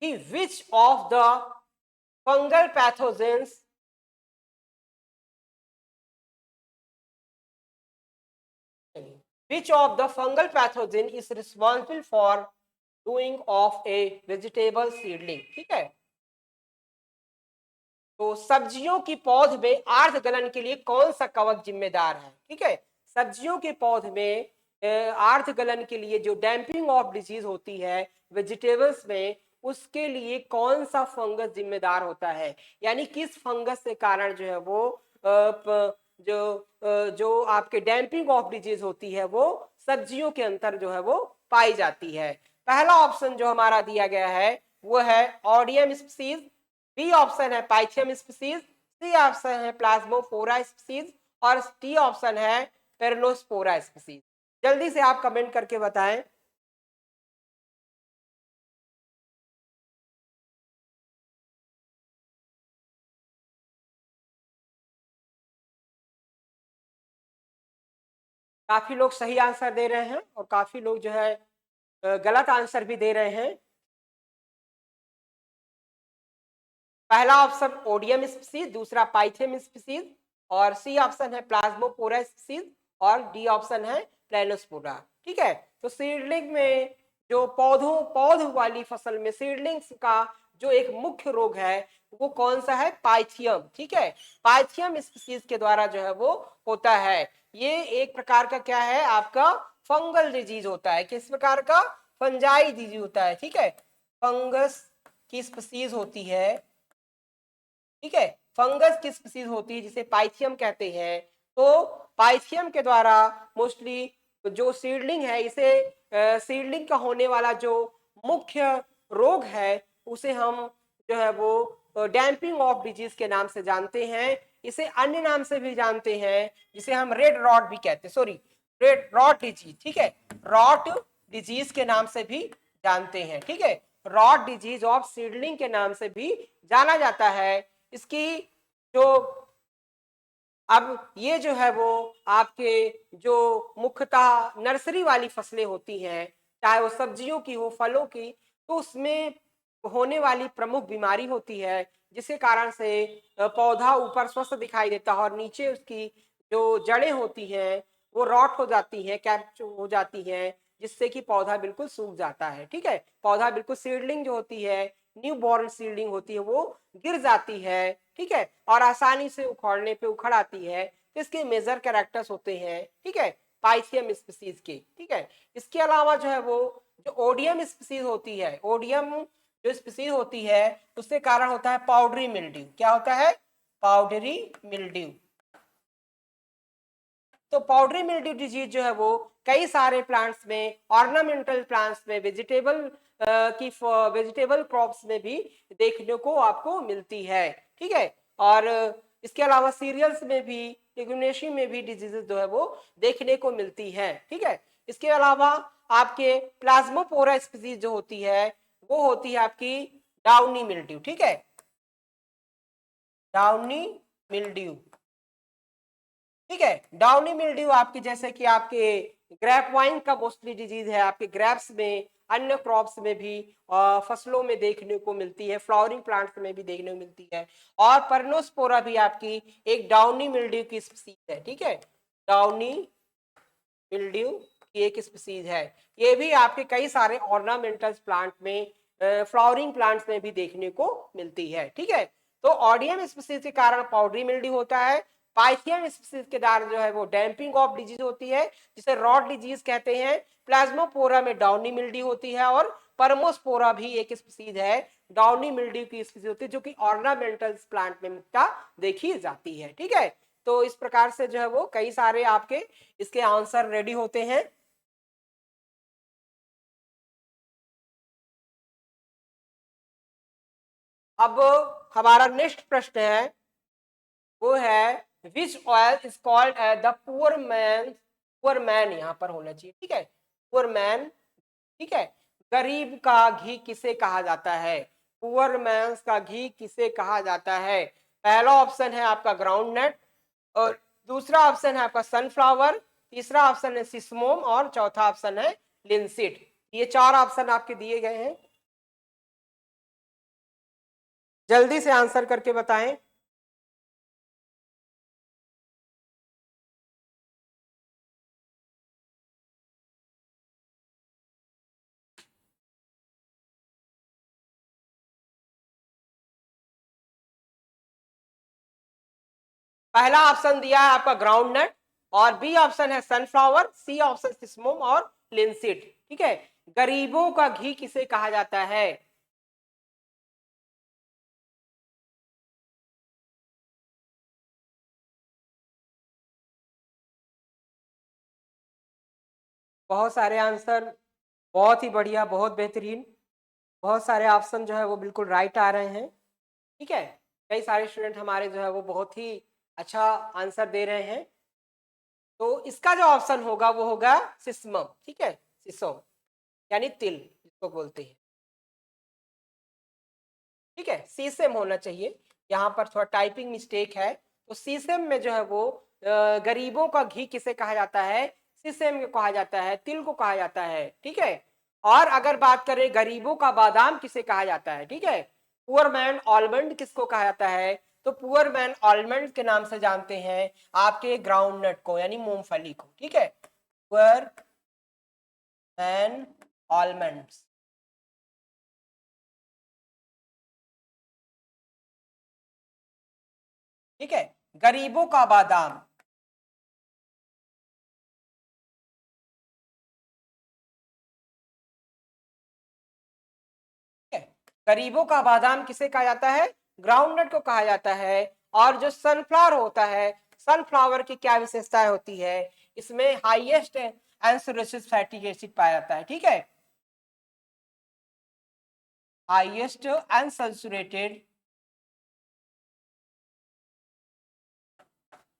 कि which of the fungal pathogens which of the fungal pathogen is responsible for doing of a vegetable seedling। ठीक है, तो सब्जियों की पौध में आर्ध गलन के लिए कौन सा कवक जिम्मेदार है? ठीक है, सब्जियों के पौध में आर्थ गलन के लिए जो डैम्पिंग ऑफ डिजीज होती है वेजिटेबल्स में, उसके लिए कौन सा फंगस जिम्मेदार होता है, यानी किस फंगस के कारण जो है वो जो आपके डैम्पिंग ऑफ डिजीज होती है वो सब्जियों के अंतर जो है वो पाई जाती है। पहला ऑप्शन जो हमारा दिया गया है वो है ऑडियम स्पीसीज, बी ऑप्शन है पाइथियम स्पीसीज, सी ऑप्शन है प्लाज्मोफोरा स्पीसीज और डी ऑप्शन है पेरनोस्पोरा स्पीसीज। जल्दी से आप कमेंट करके बताएं। काफी लोग सही आंसर दे रहे हैं और काफी लोग जो है गलत आंसर भी दे रहे हैं। पहला ऑप्शन ओडियम स्पीसीज, दूसरा पाइथियम स्पीसीज और सी ऑप्शन है प्लाज्मोपोरा स्पीसीज और डी ऑप्शन है प्लेनोस्पोरा। ठीक है, तो सीडलिंग में जो पौध वाली फसल में सीडलिंग्स का जो एक मुख्य रोग है वो कौन सा है, पाइथियम। ठीक है, पाइथियम स्पीसीज के द्वारा जो है वो होता है। ये एक प्रकार का क्या है आपका फंगल डिजीज होता है। किस प्रकार का, फंजाई डिजीज होता है। ठीक है, फंगस की स्पीसीज होती है। ठीक है, फंगस की स्पीसीज होती है जिसे पाइथियम कहते हैं। तो पाइथियम के द्वारा मोस्टली जो सीडलिंग है, इसे सीडलिंग का होने वाला जो मुख्य रोग है उसे हम जो है वो डैम्पिंग ऑफ डिजीज के नाम से जानते हैं। इसे अन्य नाम से भी जानते हैं जिसे हम रेड रॉट भी कहते हैं, सॉरी रेड रॉट डिजीज। ठीक है, रॉट डिजीज के नाम से भी जानते हैं। ठीक है, रॉट डिजीज ऑफ सीडलिंग के नाम से भी जाना जाता है। इसकी जो अब ये जो है वो आपके जो मुख्यतः नर्सरी वाली फसलें होती हैं, चाहे वो सब्जियों की हो फलों की, तो उसमें होने वाली प्रमुख बीमारी होती है जिसके कारण से पौधा ऊपर स्वस्थ दिखाई देता है और नीचे उसकी जो जड़ें होती हैं वो रॉट हो जाती हैं, कैप्च हो जाती हैं, जिससे कि पौधा बिल्कुल सूख जाता है। ठीक है, पौधा बिल्कुल सीडलिंग जो होती है, न्यू बॉर्न सीडलिंग होती है, वो गिर जाती है। ठीक है, और आसानी से उखाड़ने पे उखड़ आती है। तो इसके मेजर कैरेक्टर्स होते हैं, ठीक है, पाइथियम स्पीसीज के। ठीक है, इसके अलावा जो है वो जो ओडियम स्पीसीज होती है, ओडियम जो स्पीसीज होती है उसके कारण होता है पाउडरी मिल्ड्यू। क्या होता है, पाउडरी मिल्ड्यू। तो पाउडरी मिल्ड्यू डिजीज जो है वो कई सारे प्लांट्स में, ऑर्नामेंटल प्लांट्स में, वेजिटेबल क्रॉप्स में भी देखने को आपको मिलती है। ठीक है, और इसके अलावा सीरियल्स में भी, लेगुमिनेसी में भी डिजीजेस जो है वो देखने को मिलती है। ठीक है, इसके अलावा आपके प्लाज्मोपोरा स्पीसीज जो होती है वो होती है आपकी डाउनी मिल्ड्यू। ठीक है, डाउनी मिल्ड्यू। ठीक है, डाउनी मिल्ड्यू आपकी जैसे कि आपके ग्रेप वाइन का मोस्टली डिजीज है, आपके ग्रेप्स में, अन्य क्रॉप्स में भी, फसलों में देखने को मिलती है, फ्लावरिंग प्लांट्स में भी देखने को मिलती है। और परनोस्पोरा भी आपकी एक डाउनी मिल्ड्यू की स्पीसीज है। ठीक है, डाउनी मिल्ड्यू की एक स्पीसीज है। ये भी आपके कई सारे ऑर्नामेंटल प्लांट में, फ्लावरिंग प्लांट्स में भी देखने को मिलती है। ठीक है, तो ऑडियम स्पीसीज के कारण पाउडरी मिल्ड्यू होता है। पाइथियम स्पीसीज के कारण जो है वो डैम्पिंग ऑफ डिजीज होती है जिसे रॉट डिजीज कहते हैं। प्लाज्मोपोरा में डाउनी मिल्ड्यू होती है और परमोस्पोरा भी एक स्पीसीज है, डाउनी मिल्ड्यू की स्पीसीज होती है जो कि ऑर्नामेंटल प्लांट में मुख्यतः देखी जाती है। ठीक है, तो इस प्रकार से जो है वो कई सारे आपके इसके आंसर रेडी होते हैं। अब हमारा नेक्स्ट प्रश्न है वो है which oil is called as the poor man यहाँ पर होना चाहिए। ठीक है, पुअर मैन। ठीक है, गरीब का घी किसे कहा जाता है, पुअर मैन का घी किसे कहा जाता है। पहला ऑप्शन है आपका ग्राउंड नट और दूसरा ऑप्शन है आपका सनफ्लावर, तीसरा ऑप्शन है सिसमोम और चौथा ऑप्शन है लिंसीड। ये चार ऑप्शन आपके दिए गए हैं, जल्दी से आंसर करके बताएं। पहला ऑप्शन दिया है आपका ग्राउंड नट, और बी ऑप्शन है सनफ्लावर, सी ऑप्शन सिसमोम और लिंसीड। ठीक है, गरीबों का घी किसे कहा जाता है? बहुत सारे आंसर, बहुत ही बढ़िया, बहुत बेहतरीन, बहुत सारे ऑप्शन जो है वो बिल्कुल राइट आ रहे हैं। ठीक है, कई सारे स्टूडेंट हमारे जो है वो बहुत ही अच्छा आंसर दे रहे हैं। तो इसका जो ऑप्शन होगा वो होगा सिस्मम। ठीक है, सिसोम यानी तिल जिसको बोलते हैं। ठीक है, सीसम होना चाहिए, यहाँ पर थोड़ा टाइपिंग मिस्टेक है। तो सीसम में जो है वो गरीबों का घी किसे कहा जाता है? सीसम को कहा जाता है, तिल को कहा जाता है। ठीक है, और अगर बात करें गरीबों का बादाम किसे कहा जाता है? ठीक है, पुअर मैन आलमंड किसको कहा जाता है? तो पुअर मैन आलमंड के नाम से जानते हैं आपके ग्राउंड नट को, यानी मूंगफली को। ठीक है, पुअर मैन आलमंड्स। ठीक है, गरीबों का बादाम। है, गरीबों का बादाम किसे कहा जाता है? ग्राउंडनट को कहा जाता है। और जो सनफ्लावर होता है, सनफ्लावर की क्या विशेषताएं होती है? इसमें हाईएस्ट एंसुरेसिस फैटी एसिड पाया जाता है। ठीक है, हाईएस्ट अनसैचुरेटेड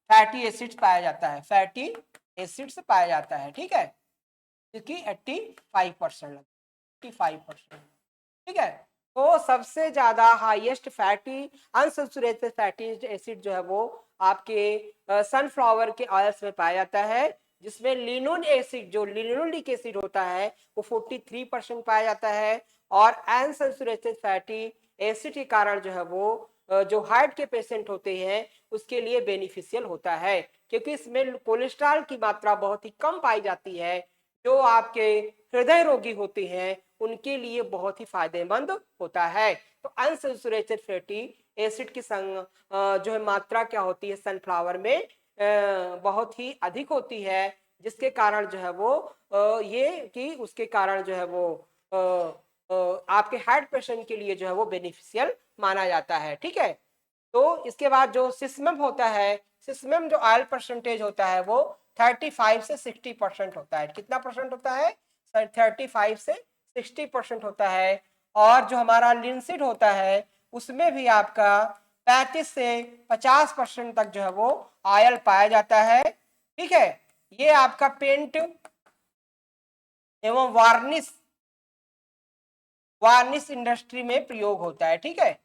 फैटी एसिड्स पाया जाता है, फैटी एसिड्स पाया जाता है। ठीक है, जिसकी 85%, 85%। ठीक है, तो सबसे ज्यादा highest fatty unsaturated fatty acid जो है वो आपके सनफ्लावर के ऑयल्स में पाया जाता है, जिसमें लिनोन एसिड, जो लिनोलिक एसिड होता है वो 43% पाया जाता है। और अनसैचुरेटेड फैटी एसिड के कारण जो है वो जो हार्ट के पेशेंट होते हैं उसके लिए बेनिफिशियल होता है, क्योंकि इसमें कोलेस्ट्रॉल की मात्रा बहुत ही कम पाई जाती है। जो आपके हृदय रोगी होते हैं उनके लिए बहुत ही फायदेमंद होता है। तो अनसैचुरेटेड फैटी एसिड की संग जो है मात्रा क्या होती है सनफ्लावर में, बहुत ही अधिक होती है, जिसके कारण जो है वो ये कि उसके कारण जो है वो आपके हार्ट पेशेंट के लिए जो है वो बेनिफिशियल माना जाता है। ठीक है, तो इसके बाद जो सिस्मम होता है, सिस्मम जो ऑयल परसेंटेज होता है वो 35 से 60% होता है। कितना परसेंट होता है? 35 से 60% होता है। और जो हमारा लिंसिड होता है उसमें भी आपका 35 से 50% तक जो है वो ऑयल पाया जाता है। ठीक है, ये आपका पेंट एवं वार्निश, वार्निश इंडस्ट्री में प्रयोग होता है। ठीक है,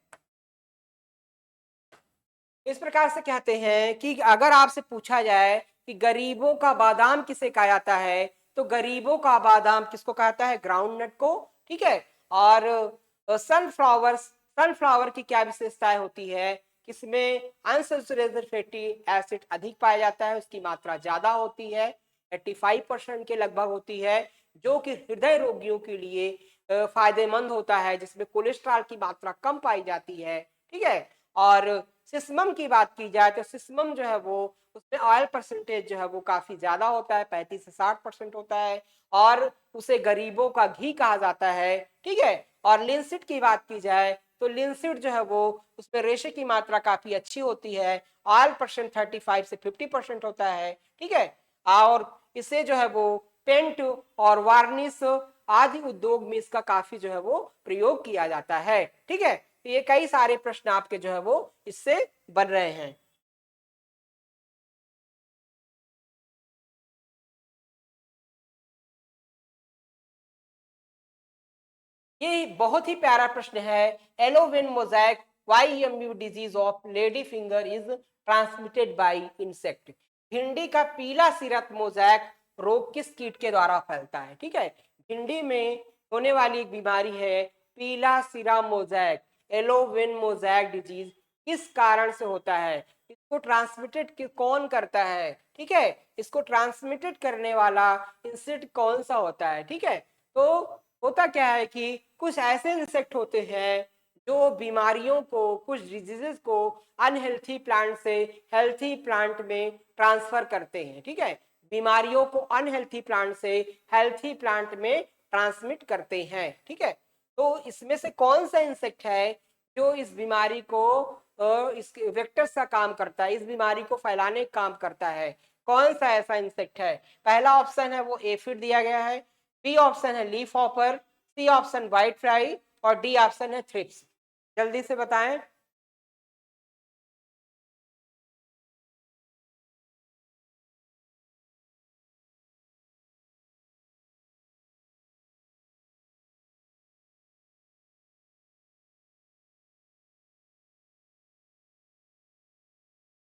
इस प्रकार से कहते हैं कि अगर आपसे पूछा जाए कि गरीबों का बादाम किसे कहा जाता है, तो गरीबों का बादाम किसको कहा जाता है? ग्राउंडनट को। ठीक है, और सनफ्लावर, सनफ्लावर की क्या विशेषताएं होती है? किसमें अनसैचुरेटेड फैटी एसिड अधिक पाया जाता है, उसकी मात्रा ज्यादा होती है, 85% के लगभग होती है, जो कि हृदय रोगियों के लिए फायदेमंद होता है, जिसमें कोलेस्ट्रॉल की मात्रा कम पाई जाती है। ठीक है, और सिस्मम की बात की जाए तो सिस्मम जो है वो उसमें ऑयल परसेंटेज जो है वो काफी ज्यादा होता है, 35 से 60% होता है, और उसे गरीबों का घी कहा जाता है। ठीक है, और लिंसिड की बात की जाए तो लिंसिड जो है वो उसमें रेशे की मात्रा काफी अच्छी होती है, ऑयल परसेंट 35 से 50% होता है। ठीक है, और इसे जो है वो पेंट और वार्निश आदि उद्योग में इसका काफी जो है वो प्रयोग किया जाता है। ठीक है, तो ये कई सारे प्रश्न आपके जो है वो इससे बन रहे हैं। ये बहुत ही प्यारा प्रश्न है। Yellow vein mosaic YMU disease of lady finger is transmitted by insect. भिंडी का पीला सिरत मोजैक रोग किस कीट के द्वारा फैलता है? ठीक है, भिंडी में होने वाली एक बीमारी है पीला सिरा मोजैक, एलोवेन मोजैक डिजीज, किस कारण से होता है? इसको ट्रांसमिटेड कौन करता है? ठीक है, इसको ट्रांसमिटेड करने वाला इंसेक्ट कौन सा होता है? ठीक है, तो होता क्या है कि कुछ ऐसे इंसेक्ट होते हैं जो बीमारियों को, कुछ डिजीजेस को अनहेल्थी प्लांट से हेल्थी प्लांट में ट्रांसफर करते हैं। ठीक है, बीमारियों को अनहेल्थी प्लांट से हेल्थी प्लांट में ट्रांसमिट करते हैं। ठीक है, तो इसमें से कौन सा इंसेक्ट है जो इस बीमारी को इस वेक्टर्स का काम करता है, इस बीमारी को फैलाने का काम करता है? कौन सा ऐसा इंसेक्ट है? पहला ऑप्शन है वो एफिड दिया गया है, बी ऑप्शन है leaf hopper, C option white fly और डी ऑप्शन है थ्रिप्स। जल्दी से बताएं।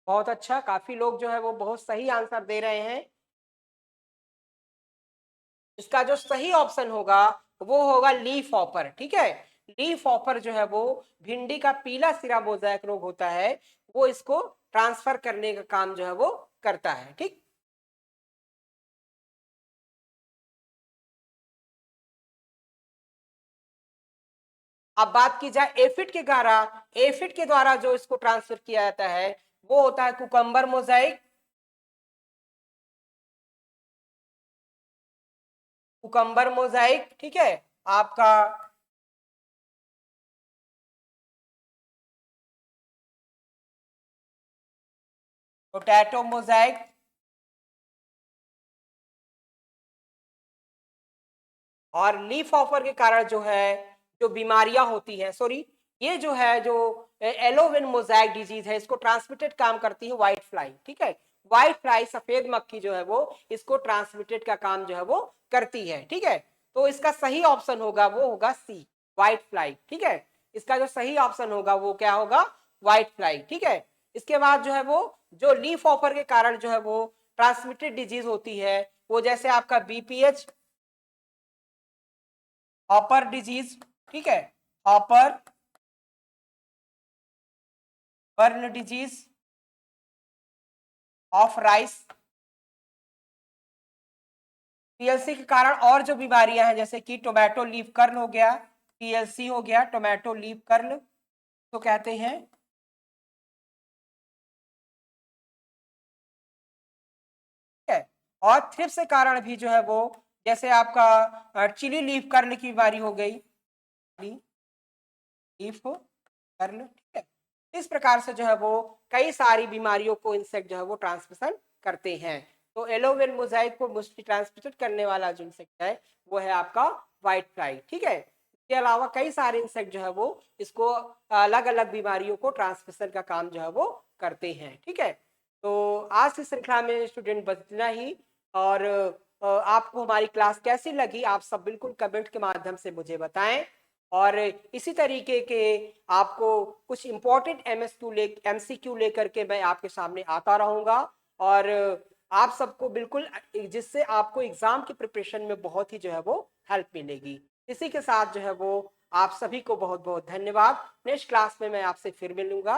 बहुत अच्छा, काफी लोग जो है वो बहुत सही आंसर दे रहे हैं। इसका जो सही ऑप्शन होगा वो होगा लीफ हॉपर। ठीक है, लीफ हॉपर जो है वो भिंडी का पीला सिरा मोज़ेक रोग होता है, वो इसको ट्रांसफर करने का काम जो है वो करता है। ठीक, अब बात की जाए एफिड के द्वारा जो इसको ट्रांसफर किया जाता है वो होता है कुकम्बर मोज़ेक, कुकम्बर मोज़ेक। ठीक है, आपका पोटैटो मोज़ेक और लीफ ऑफर के कारण जो है जो बीमारियां होती हैं, सॉरी, ये जो है जो एलोवेन मोज़ेक डिजीज है इसको ट्रांसमिटेड काम करती है व्हाइट फ्लाई। ठीक है, व्हाइट फ्लाई सफेद मक्खी जो है वो इसको ट्रांसमिटेड का काम जो है वो करती है। ठीक है, तो इसका सही ऑप्शन होगा वो होगा सी, व्हाइट फ्लाई। ठीक है, इसका जो सही ऑप्शन होगा वो क्या होगा? White fly. ठीक है, इसके बाद जो है वो जो लीफ ऑफर के कारण जो है वो ट्रांसमिटेड डिजीज होती है, वो जैसे आपका बीपीएच, हॉपर डिजीज। ठीक है, hopper burn disease of rice, TLC के कारण और जो बीमारियां हैं जैसे कि टोमेटो लीफ कर्ल हो गया, टीएलसी हो गया, टोमेटो लीफ कर्ल तो कहते हैं। ठीक है, और थ्रिप्स के कारण भी जो है वो जैसे आपका चिली लीफ कर्ल की बीमारी हो गई, लीफ कर्ल। ठीक है, इस प्रकार से जो है वो कई सारी बीमारियों को इंसेक्ट जो है वो ट्रांसमिशन करते हैं। तो एलोवेन मोज़ेक को मोस्टली ट्रांसमिटेड करने वाला जो इंसेक्ट है वो है आपका व्हाइट फ्लाई। ठीक है, इसके अलावा कई सारे इंसेक्ट जो है वो इसको अलग अलग बीमारियों को ट्रांसमिशन का काम जो है वो करते हैं। ठीक है, तो आज की श्रृंखला में स्टूडेंट बस इतना ही। और आपको हमारी क्लास कैसी लगी आप सब बिल्कुल कमेंट के माध्यम से मुझे बताएं। और इसी तरीके के आपको कुछ इंपॉर्टेंट एमसीक्यू लेकर के मैं आपके सामने आता रहूंगा। और आप सबको बिल्कुल जिससे आपको एग्जाम की प्रिपरेशन में बहुत ही जो है वो हेल्प मिलेगी। इसी के साथ जो है वो आप सभी को बहुत बहुत धन्यवाद। नेक्स्ट क्लास में मैं आपसे फिर मिलूंगा।